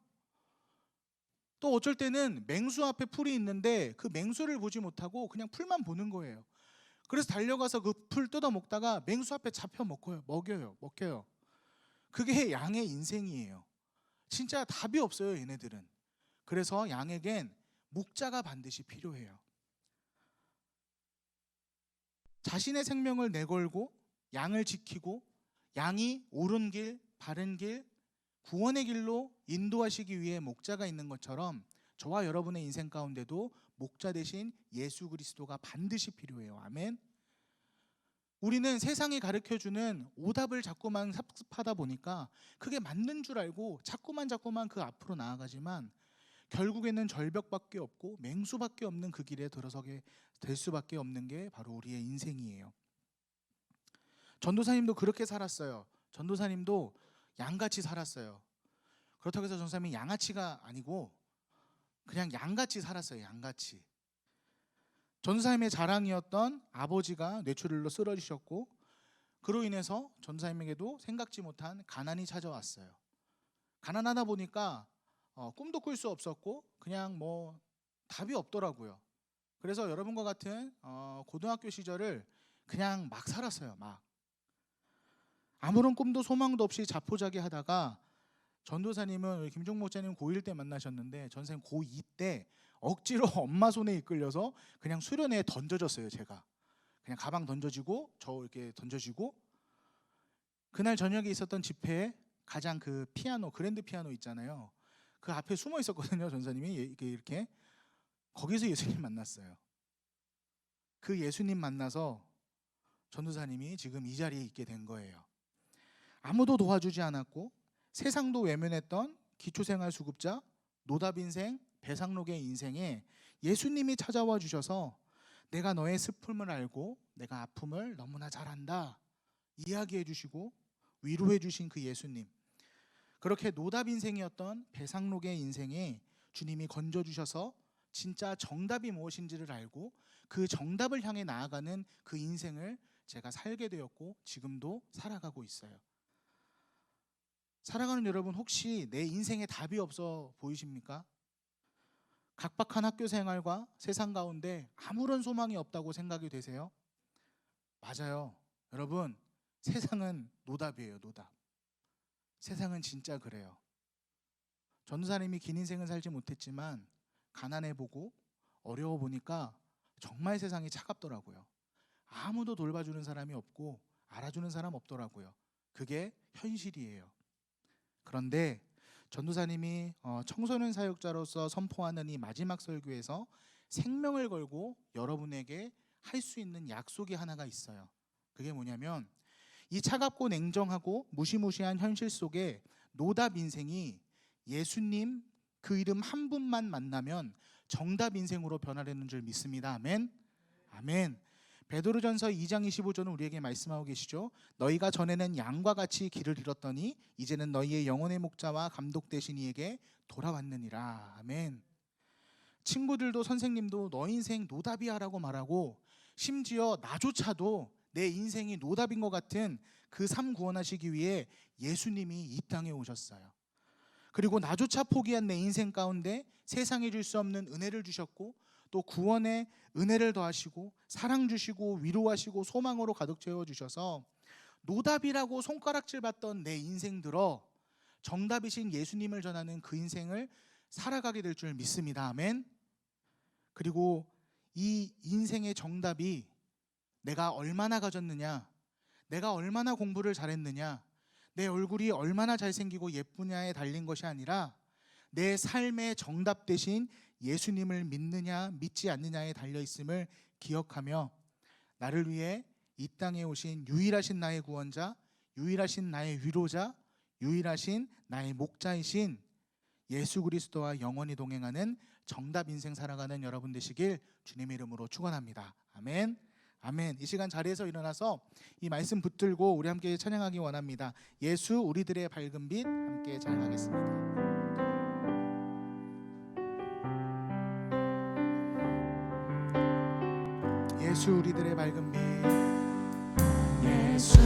또 어쩔 때는 맹수 앞에 풀이 있는데 그 맹수를 보지 못하고 그냥 풀만 보는 거예요. 그래서 달려가서 그 풀 뜯어 먹다가 맹수 앞에 잡혀 먹여요. 그게 양의 인생이에요. 진짜 답이 없어요, 얘네들은. 그래서 양에겐 목자가 반드시 필요해요. 자신의 생명을 내걸고 양을 지키고 양이 옳은 길, 바른 길, 구원의 길로 인도하시기 위해 목자가 있는 것처럼 저와 여러분의 인생 가운데도 목자 대신 예수 그리스도가 반드시 필요해요. 아멘. 우리는 세상이 가르쳐주는 오답을 자꾸만 삽습하다 보니까 그게 맞는 줄 알고 자꾸만 그 앞으로 나아가지만 결국에는 절벽밖에 없고 맹수밖에 없는 그 길에 들어서게 될 수밖에 없는 게 바로 우리의 인생이에요. 전도사님도 그렇게 살았어요. 전도사님도 양같이 살았어요. 그렇다고 해서 전도사님이 양아치가 아니고 그냥 양같이 살았어요. 양같이. 전도사님의 자랑이었던 아버지가 뇌출혈로 쓰러지셨고 그로 인해서 전도사님에게도 생각지 못한 가난이 찾아왔어요. 가난하다 보니까 꿈도 꿀 수 없었고 그냥 뭐 답이 없더라고요. 그래서 여러분과 같은 고등학교 시절을 그냥 막 살았어요. 막 아무런 꿈도 소망도 없이 자포자기하다가 전도사님은 우리 김종 목사님 고1 때 만나셨는데 전생 고2 때 억지로 엄마 손에 이끌려서 그냥 수련회에 던져졌어요. 제가 그냥 가방 던져지고 저 이렇게 던져지고, 그날 저녁에 있었던 집회에 가장 그 피아노, 그랜드 피아노 있잖아요. 그 앞에 숨어 있었거든요. 전사님이 이렇게 거기서 예수님 만났어요. 그 예수님 만나서 전도사님이 지금 이 자리에 있게 된 거예요. 아무도 도와주지 않았고 세상도 외면했던 기초생활수급자, 노답인생, 배상록의 인생에 예수님이 찾아와 주셔서 내가 너의 슬픔을 알고 내가 아픔을 너무나 잘 안다 이야기해 주시고 위로해 주신 그 예수님, 그렇게 노답인생이었던 배상록의 인생에 주님이 건져주셔서 진짜 정답이 무엇인지를 알고 그 정답을 향해 나아가는 그 인생을 제가 살게 되었고 지금도 살아가고 있어요. 살아가는 여러분, 혹시 내 인생에 답이 없어 보이십니까? 각박한 학교 생활과 세상 가운데 아무런 소망이 없다고 생각이 되세요? 맞아요. 여러분, 세상은 노답이에요. 노답. 세상은 진짜 그래요. 전도사님이 긴 인생은 살지 못했지만 가난해 보고 어려워 보니까 정말 세상이 차갑더라고요. 아무도 돌봐주는 사람이 없고 알아주는 사람 없더라고요. 그게 현실이에요. 그런데 전도사님이 청소년 사역자로서 선포하는 이 마지막 설교에서 생명을 걸고 여러분에게 할 수 있는 약속이 하나가 있어요. 그게 뭐냐면 이 차갑고 냉정하고 무시무시한 현실 속에 노답 인생이 예수님 그 이름 한 분만 만나면 정답 인생으로 변화되는 줄 믿습니다. 아멘. 아멘. 베드로전서 2장 25절은 우리에게 말씀하고 계시죠. 너희가 전에는 양과 같이 길을 잃었더니 이제는 너희의 영혼의 목자와 감독 되신 이에게 돌아왔느니라. 아멘. 친구들도 선생님도 너 인생 노답이야 라고 말하고, 심지어 나조차도 내 인생이 노답인 것 같은 그 삶 구원하시기 위해 예수님이 이 땅에 오셨어요. 그리고 나조차 포기한 내 인생 가운데 세상에 줄 수 없는 은혜를 주셨고, 또 구원의 은혜를 더하시고 사랑 주시고 위로하시고 소망으로 가득 채워주셔서 노답이라고 손가락질 받던 내 인생 들어 정답이신 예수님을 전하는 그 인생을 살아가게 될 줄 믿습니다. 아멘. 그리고 이 인생의 정답이 내가 얼마나 가졌느냐, 내가 얼마나 공부를 잘했느냐, 내 얼굴이 얼마나 잘생기고 예쁘냐에 달린 것이 아니라 내 삶의 정답 대신 예수님을 믿느냐 믿지 않느냐에 달려있음을 기억하며 나를 위해 이 땅에 오신 유일하신 나의 구원자, 유일하신 나의 위로자, 유일하신 나의 목자이신 예수 그리스도와 영원히 동행하는 정답 인생 살아가는 여러분 되시길 주님의 이름으로 축원합니다. 아멘. 아멘. 이 시간 자리에서 일어나서 이 말씀 붙들고 우리 함께 찬양하기 원합니다. 예수 우리들의 밝은 빛 함께 찬양하겠습니다. 예수 우리들의 밝은 빛, 예수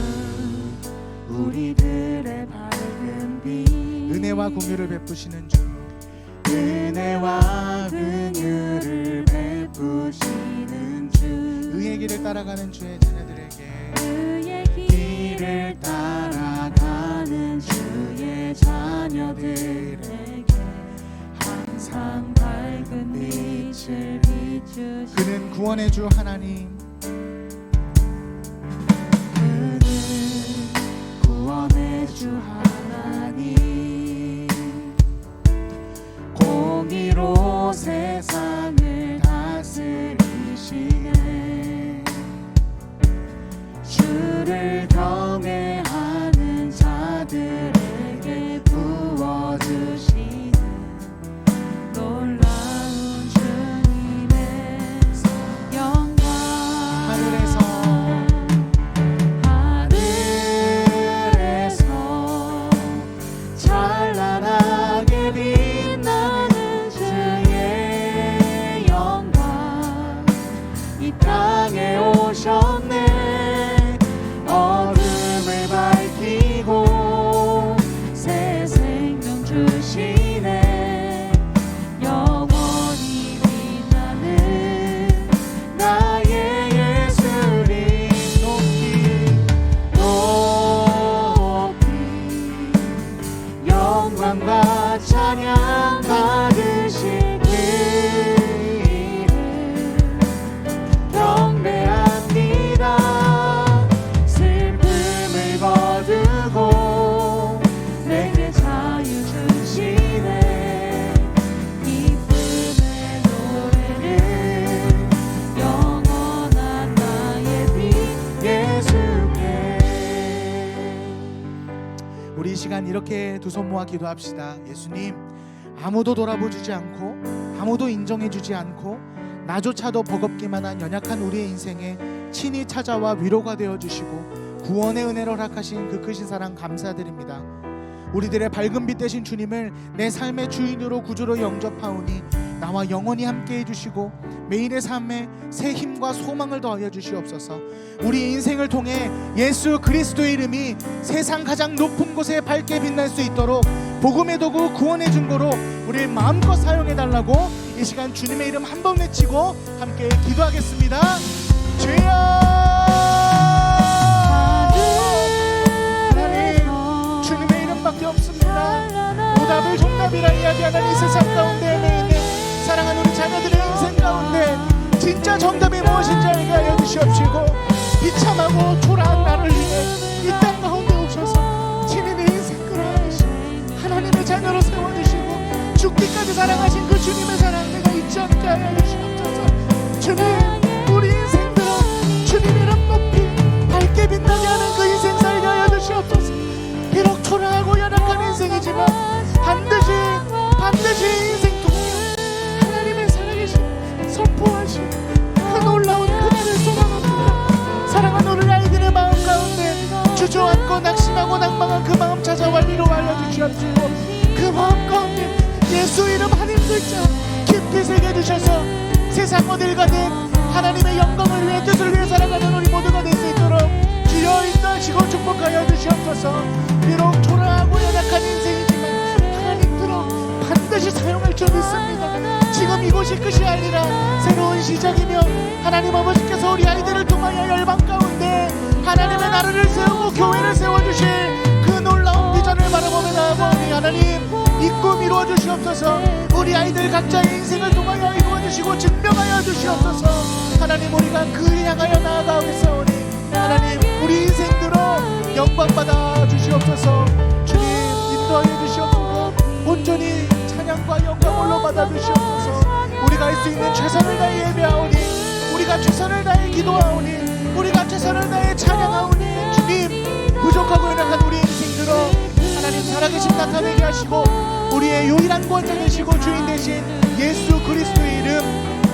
우리들의 밝은 빛, 은혜와 공유를 베푸시는 주, 은혜와 긍휼을 베푸시는 주, 의의 길을 따라가는 주의 자녀들에게, 그의 길을 따라가는 주의 자녀들에게 항상 밝은 빛을 비추시는, 그는 구원의 주 하나님, 그는 구원의 주 하나님, 공의로 세상을 다스리시네, 주를 경외하는 자들에게 부어주시는 놀라운 주님의 영광, 시간 이렇게 두 손 모아 기도합시다. 예수님, 아무도 돌아보주지 않고 아무도 인정해주지 않고 나조차도 버겁기만 한 연약한 우리의 인생에 친히 찾아와 위로가 되어주시고 구원의 은혜를 허락하신 그 크신 사랑 감사드립니다. 우리들의 밝은 빛 되신 주님을 내 삶의 주인으로 구주로 영접하오니 나와 영원히 함께 해주시고 매일의 삶에 새 힘과 소망을 더하여 주시옵소서. 우리 인생을 통해 예수 그리스도의 이름이 세상 가장 높은 곳에 밝게 빛날 수 있도록 복음의 도구 구원의 증거로 우리를 마음껏 사용해달라고 이 시간 주님의 이름 한 번 외치고 함께 기도하겠습니다. 주여, 하나님, 주님의 이름밖에 없습니다. 오답을 정답이라 이야기하는 이 세상 가운데 매일매일 사랑하는 우리 자녀들의 인생 가운데 진짜 정답이 무엇인지 알게 하여 주시옵시고 비참하고 초라한 나를 위해 이 땅 가운데 오셔서 친히 내 인생 끌어안으시고 하나님의 자녀로 세워주시고 죽기까지 사랑하신 그 주님의 사랑 내가 잊지 않게 하여 주시옵소서. 주님, 우리 인생들은 주님 이름 높이 밝게 빛나게 하는 그 인생 살게 하여 주시옵소서. 비록 초라하고 연약한 인생이지만 반드시 인생 선포하신 그 놀라운 그날을 소망합니다. 사랑하는 우리 아이들의 마음 가운데 주저앉고 낙심하고 낭망한 그 마음 찾아와 위로하여 주시옵시고 그 마음 가운데 예수 이름 한 글자 깊이 새겨주셔서 세상 어딜 가든 하나님의 영광을 위해 뜻을 위해 살아가는 우리 모두가 될 수 있도록 주여 인도하시고 축복하여 주시옵소서. 비록 초라하고 연약한 인생이지만 하나님들은 반드시 사용할 줄 믿습니다. 지금 이곳이 끝이 아니라 새로운 시작이며 하나님 아버지께서 우리 아이들을 통하여 열방 가운데 하나님의 나라를 세우고 교회를 세워주실 그 놀라운 비전을 바라보며 나아가오니 하나님 이 꿈 이루어 주시옵소서. 우리 아이들 각자의 인생을 통하여 이루어 주시고 증명하여 주시옵소서. 하나님 우리가 그를 향하여 나아가오겠사오니 하나님 우리 인생들로 영광 받아 주시옵소서. 주님 인도하여 주시옵소서. 온전히 찬양과 영광을 받아 주시옵소서. 우리가 할 수 있는 최선을 다해 예배하오니 우리가 최선을 다해 기도하오니 우리가 최선을 다해 찬양하오니 주님 부족하고 연약한 우리 인생들로 하나님 살아계신 나타내게 하시고 우리의 유일한 구원자 되시고 주인 되신 예수 그리스도의 이름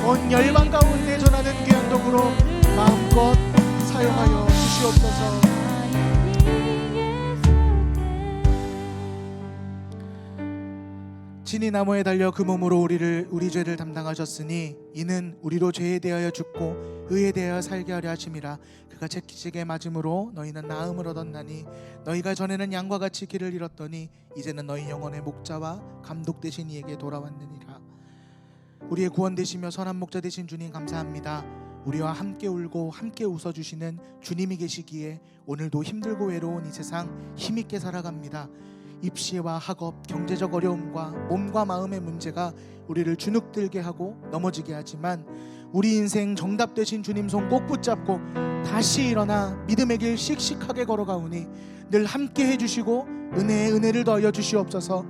온 열방 가운데 전하는 귀한 도구로 마음껏 사용하여 주시옵소서. 친히 나무에 달려 그 몸으로 우리 죄를 담당하셨으니 이는 우리로 죄에 대하여 죽고 의에 대하여 살게 하려 하심이라. 그가 채찍에 맞음으로 너희는 나음을 얻었나니 너희가 전에는 양과 같이 길을 잃었더니 이제는 너희 영혼의 목자와 감독 되신 이에게 돌아왔느니라. 우리의 구원 되시며 선한 목자 되신 주님 감사합니다. 우리와 함께 울고 함께 웃어주시는 주님이 계시기에 오늘도 힘들고 외로운 이 세상 힘있게 살아갑니다. 입시와 학업, 경제적 어려움과 몸과 마음의 문제가 우리를 주눅들게 하고 넘어지게 하지만 우리 인생 정답 되신 주님 손 꼭 붙잡고 다시 일어나 믿음의 길 씩씩하게 걸어가오니 늘 함께 해주시고 은혜에 은혜를 더하여 주시옵소서.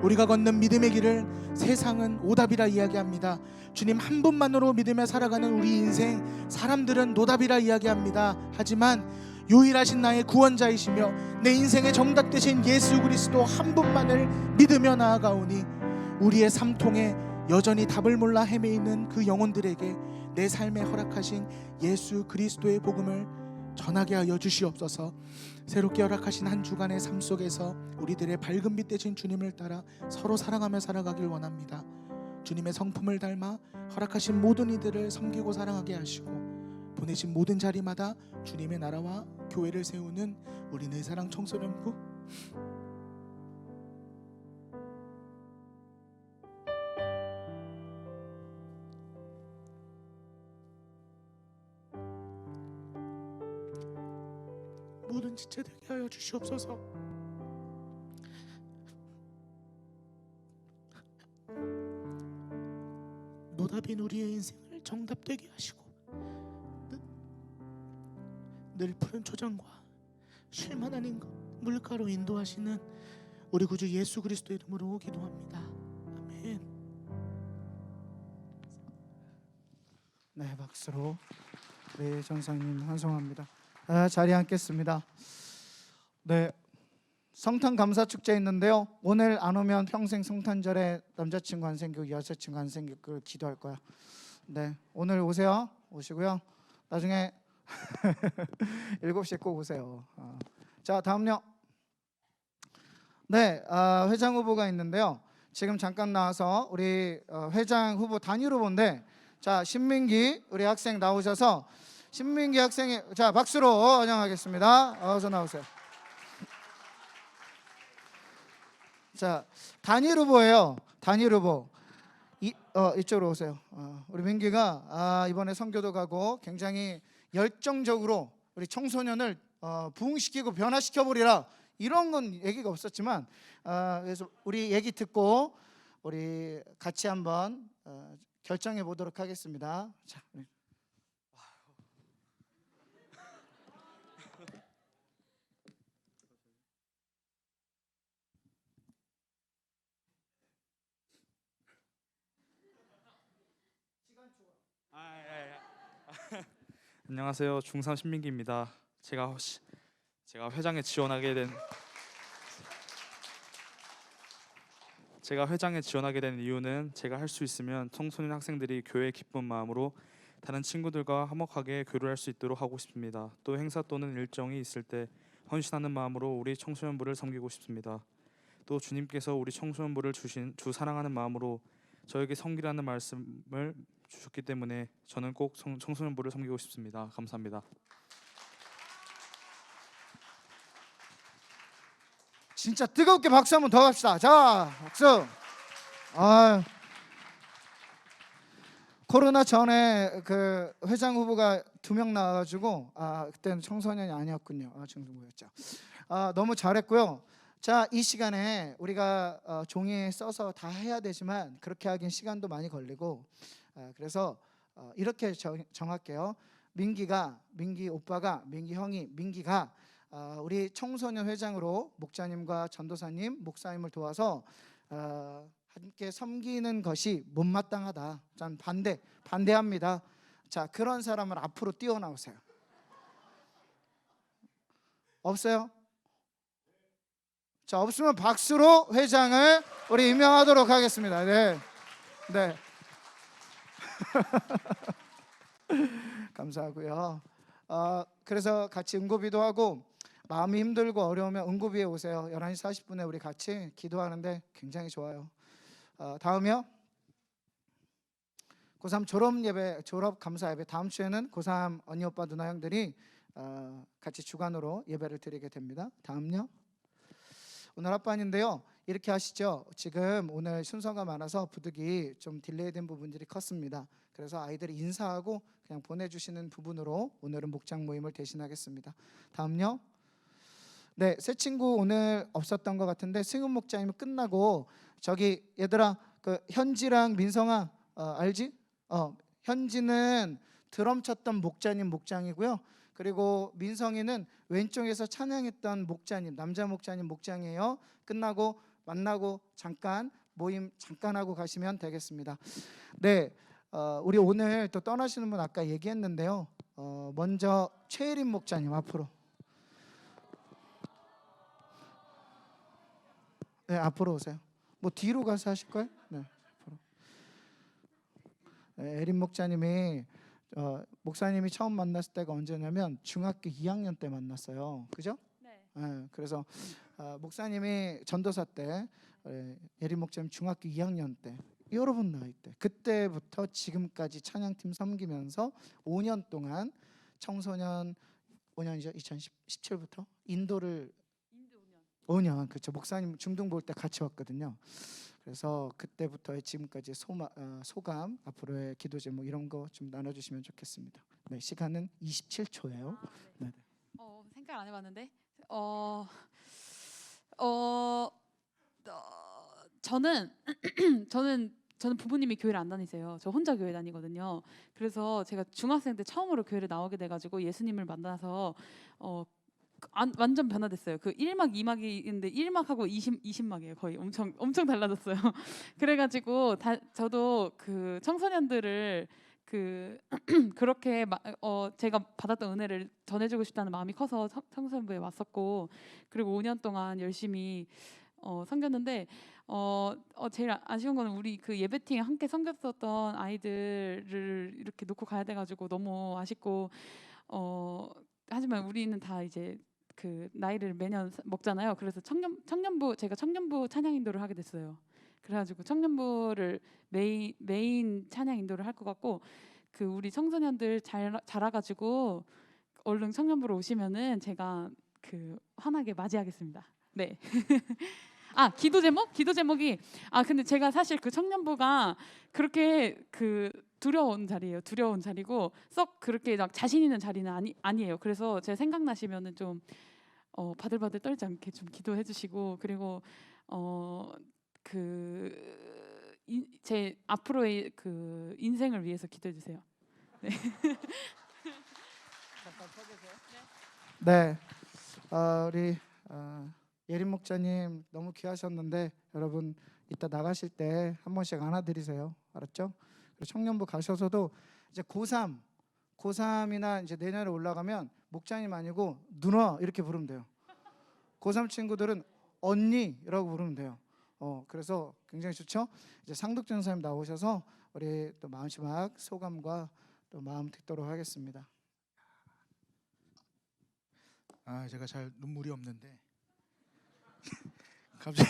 우리가 걷는 믿음의 길을 세상은 오답이라 이야기합니다. 주님 한 분만으로 믿으며 살아가는 우리 인생 사람들은 노답이라 이야기합니다. 하지만 유일하신 나의 구원자이시며 내 인생의 정답 되신 예수 그리스도 한 분만을 믿으며 나아가오니 우리의 삶통에 여전히 답을 몰라 헤매이는 그 영혼들에게 내 삶에 허락하신 예수 그리스도의 복음을 전하게 하여 주시옵소서. 새롭게 허락하신 한 주간의 삶 속에서 우리들의 밝은 빛 되신 주님을 따라 서로 사랑하며 살아가길 원합니다. 주님의 성품을 닮아 허락하신 모든 이들을 섬기고 사랑하게 하시고 보내신 모든 자리마다 주님의 나라와 교회를 세우는 우리 내사랑 청소년부 모든 지체 되게 하여 주시옵소서. 노답인 우리의 인생을 정답되게 하시고 늘 푸른 초장과 쉴만한 인것 물가로 인도하시는 우리 구주 예수 그리스도 이름으로 기도합니다. 아멘. 네, 박수로 우리 전사님 환송합니다. 자리에 앉겠습니다. 네, 성탄 감사 축제 있는데요. 오늘 안 오면 평생 성탄절에 남자친구 안 생기고 여자친구 안 생기고 기도할 거야. 네, 오늘 오세요. 오시고요. 나중에 7시에 꼭 오세요. 자, 다음요. 네, 회장 후보가 있는데요. 지금 잠깐 나와서 우리 회장 후보 단일 후보인데, 자, 신민기 우리 학생 나오셔서 신민기 학생이 자 박수로 환영하겠습니다. 어서 나오세요. 자, 단일 후보예요. 단일 후보. 이쪽으로 오세요. 우리 민기가 이번에 선교도 가고 굉장히 열정적으로 우리 청소년을 부흥시키고 변화시켜 버리라, 이런 건 얘기가 없었지만 그래서 우리 얘기 듣고 우리 같이 한번 결정해 보도록 하겠습니다. 자, 안녕하세요. 중3 신민기입니다. 제가 회장에 지원하게 된 이유는 제가 할 수 있으면 청소년 학생들이 교회의 기쁜 마음으로 다른 친구들과 화목하게 교류할 수 있도록 하고 싶습니다. 또 행사 또는 일정이 있을 때 헌신하는 마음으로 우리 청소년부를 섬기고 싶습니다. 또 주님께서 우리 청소년부를 주신 주 사랑하는 마음으로 저에게 섬기라는 말씀을 주셨기 때문에 저는 꼭 청소년부를 섬기고 싶습니다. 감사합니다. 진짜 뜨겁게 박수 한번 더 합시다. 자, 박수. 코로나 전에 그 회장 후보가 2명 나와가지고 그때는 청소년이 아니었군요. 중등부였죠. 너무 잘했고요. 자, 이 시간에 우리가 종이에 써서 다 해야 되지만 그렇게 하긴 시간도 많이 걸리고, 그래서 이렇게 정할게요. 민기 오빠가, 민기 형이, 민기가 우리 청소년 회장으로 목자님과 전도사님, 목사님을 도와서 함께 섬기는 것이 못마땅하다. 전 반대합니다. 자, 그런 사람을 앞으로 뛰어나오세요. 없어요? 자, 없으면 박수로 회장을 우리 임명하도록 하겠습니다. 네. 감사하고요. 그래서 같이 응고비도 하고, 마음이 힘들고 어려우면 응고비에 오세요. 11시 40분에 우리 같이 기도하는데 굉장히 좋아요. 다음이요. 고3 졸업 감사 예배. 다음 주에는 고3 언니 오빠 누나 형들이 같이 주간으로 예배를 드리게 됩니다. 다음요. 오늘 합반인데요. 이렇게 하시죠. 지금 오늘 순서가 많아서 부득이 좀 딜레이된 부분들이 컸습니다. 그래서 아이들이 인사하고 그냥 보내주시는 부분으로 오늘은 목장 모임을 대신하겠습니다. 다음요. 네, 새 친구 오늘 없었던 것 같은데 승훈 목장님 끝나고 저기 얘들아, 그 현지랑 민성아 알지? 현지는 드럼 쳤던 목장이고요. 그리고 민성이는 왼쪽에서 찬양했던 목자님, 남자 목자님 목장이에요. 끝나고 만나고 잠깐 모임 잠깐 하고 가시면 되겠습니다. 네, 우리 오늘 또 떠나시는 분 아까 얘기했는데요. 먼저 최혜림 목자님 앞으로. 네, 앞으로 오세요. 뭐 뒤로 가서 하실 거예요? 네, 앞으로. 네, 혜림 목자님이 목사님이 처음 만났을 때가 언제냐면 중학교 2학년 때 만났어요. 그죠? 네. 네, 그래서 목사님이 전도사 때 예림 목사님 중학교 2학년 때 여러분 나이 때 그때부터 지금까지 찬양팀 섬기면서 5년 동안 청소년 5년이죠. 2017부터 인도를 5년 그렇죠. 목사님 중동 볼 때 같이 왔거든요. 그래서 그때부터 지금까지 소감, 앞으로의 기도 제목 이런 거 좀 나눠주시면 좋겠습니다. 네, 시간은 27초예요. 네. 생각 안 해봤는데 저는 부모님이 교회를 안 다니세요. 저 혼자 교회 다니거든요. 그래서 제가 중학생 때 처음으로 교회를 나오게 돼가지고 예수님을 만나서 완전 변화됐어요. 그 1막 2막이 있는데 1막하고 20막이에요. 거의 엄청 달라졌어요. 그래가지고 저도 그 청소년들을 그 그 그렇게 제가 받았던 은혜를 전해주고 싶다는 마음이 커서 청소년부에 왔었고, 그리고 5년 동안 열심히 섬겼는데 제일 아쉬운 거는 우리 그 예배팀에 함께 섬겼었던 아이들을 이렇게 놓고 가야 돼가지고 너무 아쉽고, 하지만 우리는 다 이제 그 나이를 매년 먹잖아요. 그래서 제가 청년부 찬양 인도를 하게 됐어요. 그래가지고 청년부를 메인 찬양 인도를 할 것 같고, 그 우리 청소년들 자라가지고 얼른 청년부로 오시면은 제가 그 환하게 맞이하겠습니다. 네. 기도 제목이 근데 제가 사실 그 청년부가 그렇게 그 두려운 자리고 썩 그렇게 막 자신 있는 자리는 아니에요. 그래서 제가 생각나시면은 좀 바들바들 떨지 않게 좀 기도해 주시고, 그리고 제 앞으로의 그 인생을 위해서 기도해 주세요. 네. 네, 우리 예림 목자님 너무 귀하셨는데 여러분 이따 나가실 때 한 번씩 안아드리세요. 알았죠? 그리고 청년부 가셔서도 이제 고3이나 이제 내년에 올라가면 목자님 아니고 누나 이렇게 부르면 돼요. 고3 친구들은 언니라고 부르면 돼요. 그래서 굉장히 좋죠? 이제 상덕 전사님 나오셔서 우리 또 마지막 소감과 또 마음 듣도록 하겠습니다. 제가 잘 눈물이 없는데 갑자기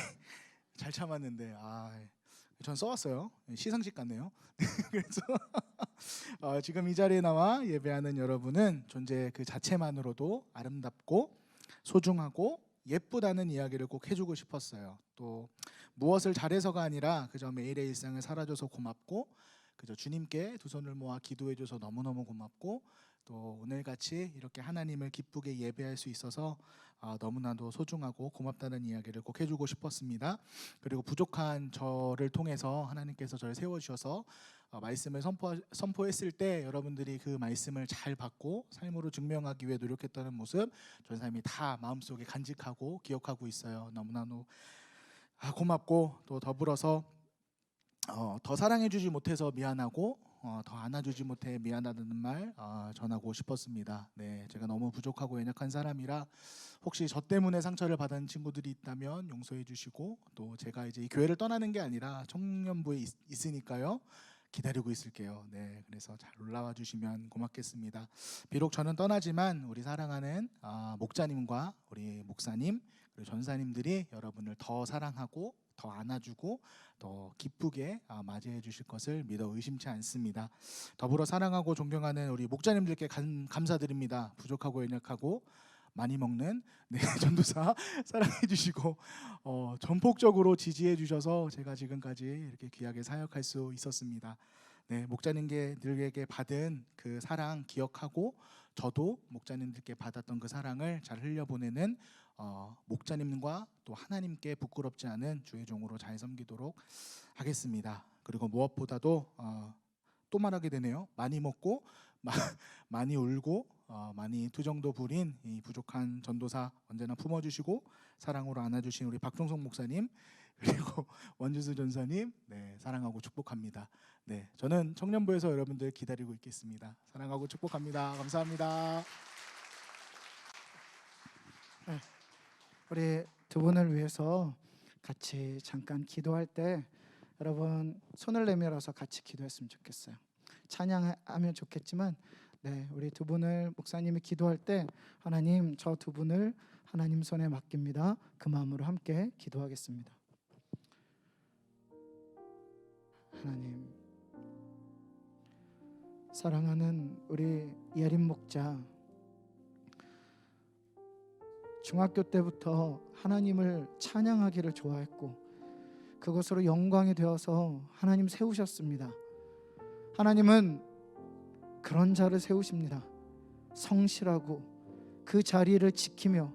잘 참았는데 전 써왔어요. 시상식 같네요. 그래서 지금 이 자리에 나와 예배하는 여러분은 존재 그 자체만으로도 아름답고 소중하고 예쁘다는 이야기를 꼭 해주고 싶었어요. 또 무엇을 잘해서가 아니라 그저 매일의 일상을 살아줘서 고맙고, 그저 주님께 두 손을 모아 기도해줘서 너무너무 고맙고, 또 오늘같이 이렇게 하나님을 기쁘게 예배할 수 있어서 너무나도 소중하고 고맙다는 이야기를 꼭 해주고 싶었습니다. 그리고 부족한 저를 통해서 하나님께서 저를 세워주셔서 말씀을 선포했을 때 여러분들이 그 말씀을 잘 받고 삶으로 증명하기 위해 노력했다는 모습 전사님이 다 마음속에 간직하고 기억하고 있어요. 너무나도 고맙고, 또 더불어서 더 사랑해주지 못해서 미안하고 더 안아주지 못해 미안하다는 말 전하고 싶었습니다. 네, 제가 너무 부족하고 연약한 사람이라 혹시 저 때문에 상처를 받은 친구들이 있다면 용서해 주시고, 또 제가 이제 이 교회를 떠나는 게 아니라 청년부에 있으니까요. 기다리고 있을게요. 네, 그래서 잘 올라와 주시면 고맙겠습니다. 비록 저는 떠나지만 우리 사랑하는 목자님과 우리 목사님 그리고 전사님들이 여러분을 더 사랑하고 더 안아주고 더 기쁘게 맞이해 주실 것을 믿어 의심치 않습니다. 더불어 사랑하고 존경하는 우리 목자님들께 감사드립니다. 부족하고 연약하고 많이 먹는 전도사 사랑해 주시고 전폭적으로 지지해 주셔서 제가 지금까지 이렇게 귀하게 사역할 수 있었습니다. 네, 목자님들에게 받은 그 사랑 기억하고, 저도 목자님들께 받았던 그 사랑을 잘 흘려보내는 목자님과 또 하나님께 부끄럽지 않은 주의 종으로 잘 섬기도록 하겠습니다. 그리고 무엇보다도 또 말하게 되네요. 많이 먹고 많이 울고 많이 투정도 부린 이 부족한 전도사 언제나 품어주시고 사랑으로 안아주신 우리 박종석 목사님 그리고 원주수 전사님, 네, 사랑하고 축복합니다. 네, 저는 청년부에서 여러분들 기다리고 있겠습니다. 사랑하고 축복합니다. 감사합니다. 네, 우리 두 분을 위해서 같이 잠깐 기도할 때 여러분 손을 내밀어서 같이 기도했으면 좋겠어요. 찬양하면 좋겠지만, 네, 우리 두 분을 목사님이 기도할 때 하나님 저 두 분을 하나님 손에 맡깁니다. 그 마음으로 함께 기도하겠습니다. 하나님, 사랑하는 우리 예림 목자, 중학교 때부터 하나님을 찬양하기를 좋아했고 그것으로 영광이 되어서 하나님 세우셨습니다. 하나님은 그런 자를 세우십니다. 성실하고 그 자리를 지키며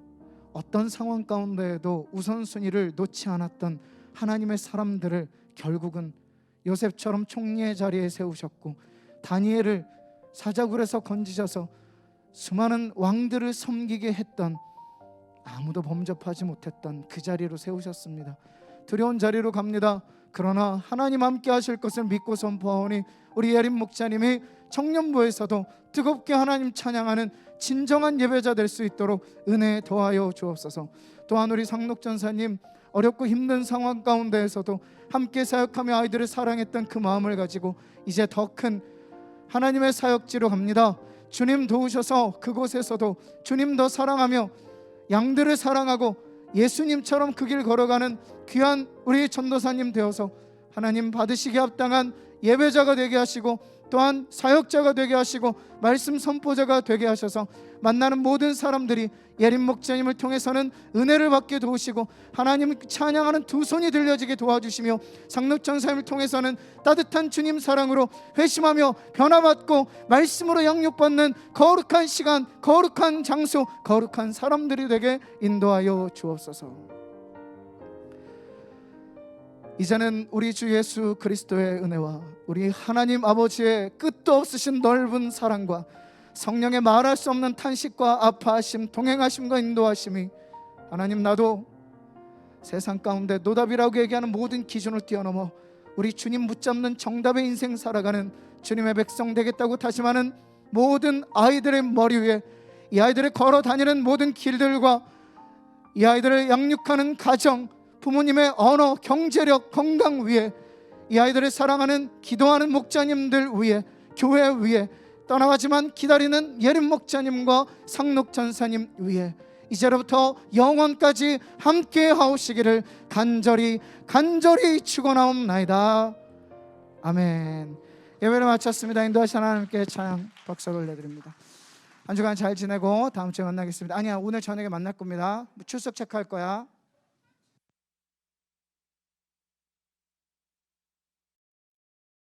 어떤 상황 가운데에도 우선순위를 놓지 않았던 하나님의 사람들을 결국은 요셉처럼 총리의 자리에 세우셨고, 다니엘을 사자굴에서 건지셔서 수많은 왕들을 섬기게 했던, 아무도 범접하지 못했던 그 자리로 세우셨습니다. 두려운 자리로 갑니다. 그러나 하나님 함께 하실 것을 믿고 선포하오니 우리 예림 목자님이 청년부에서도 뜨겁게 하나님 찬양하는 진정한 예배자 될 수 있도록 은혜 더하여 주옵소서. 또한 우리 상록전사님 어렵고 힘든 상황 가운데에서도 함께 사역하며 아이들을 사랑했던 그 마음을 가지고 이제 더 큰 하나님의 사역지로 갑니다. 주님 도우셔서 그곳에서도 주님 더 사랑하며 양들을 사랑하고 예수님처럼 그 길 걸어가는 귀한 우리 전도사님 되어서 하나님 받으시기에 합당한 예배자가 되게 하시고 또한 사역자가 되게 하시고 말씀 선포자가 되게 하셔서 만나는 모든 사람들이 예림 목자님을 통해서는 은혜를 받게 도우시고 하나님 찬양하는 두 손이 들려지게 도와주시며 상록전사님을 통해서는 따뜻한 주님 사랑으로 회심하며 변화받고 말씀으로 양육받는 거룩한 시간, 거룩한 장소, 거룩한 사람들이 되게 인도하여 주옵소서. 이제는 우리 주 예수 그리스도의 은혜와 우리 하나님 아버지의 끝도 없으신 넓은 사랑과 성령의 말할 수 없는 탄식과 아파하심, 동행하심과 인도하심이 하나님 나도 세상 가운데 노답이라고 얘기하는 모든 기준을 뛰어넘어 우리 주님 붙잡는 정답의 인생 살아가는 주님의 백성 되겠다고 다짐하는 모든 아이들의 머리 위에, 이 아이들을 걸어 다니는 모든 길들과 이 아이들을 양육하는 가정, 부모님의 언어, 경제력, 건강 위에, 이 아이들을 사랑하는 기도하는 목자님들 위에, 교회 위에, 떠나가지만 기다리는 예림 목자님과 상록 전사님 위에 이제로부터 영원까지 함께 하오시기를 간절히 축원하옵나이다. 아멘. 예배를 마쳤습니다. 인도하신 하나님께 찬양 박수 올려드립니다. 한 주간 잘 지내고 다음 주에 만나겠습니다. 아니야, 오늘 저녁에 만날 겁니다. 출석 체크할 거야.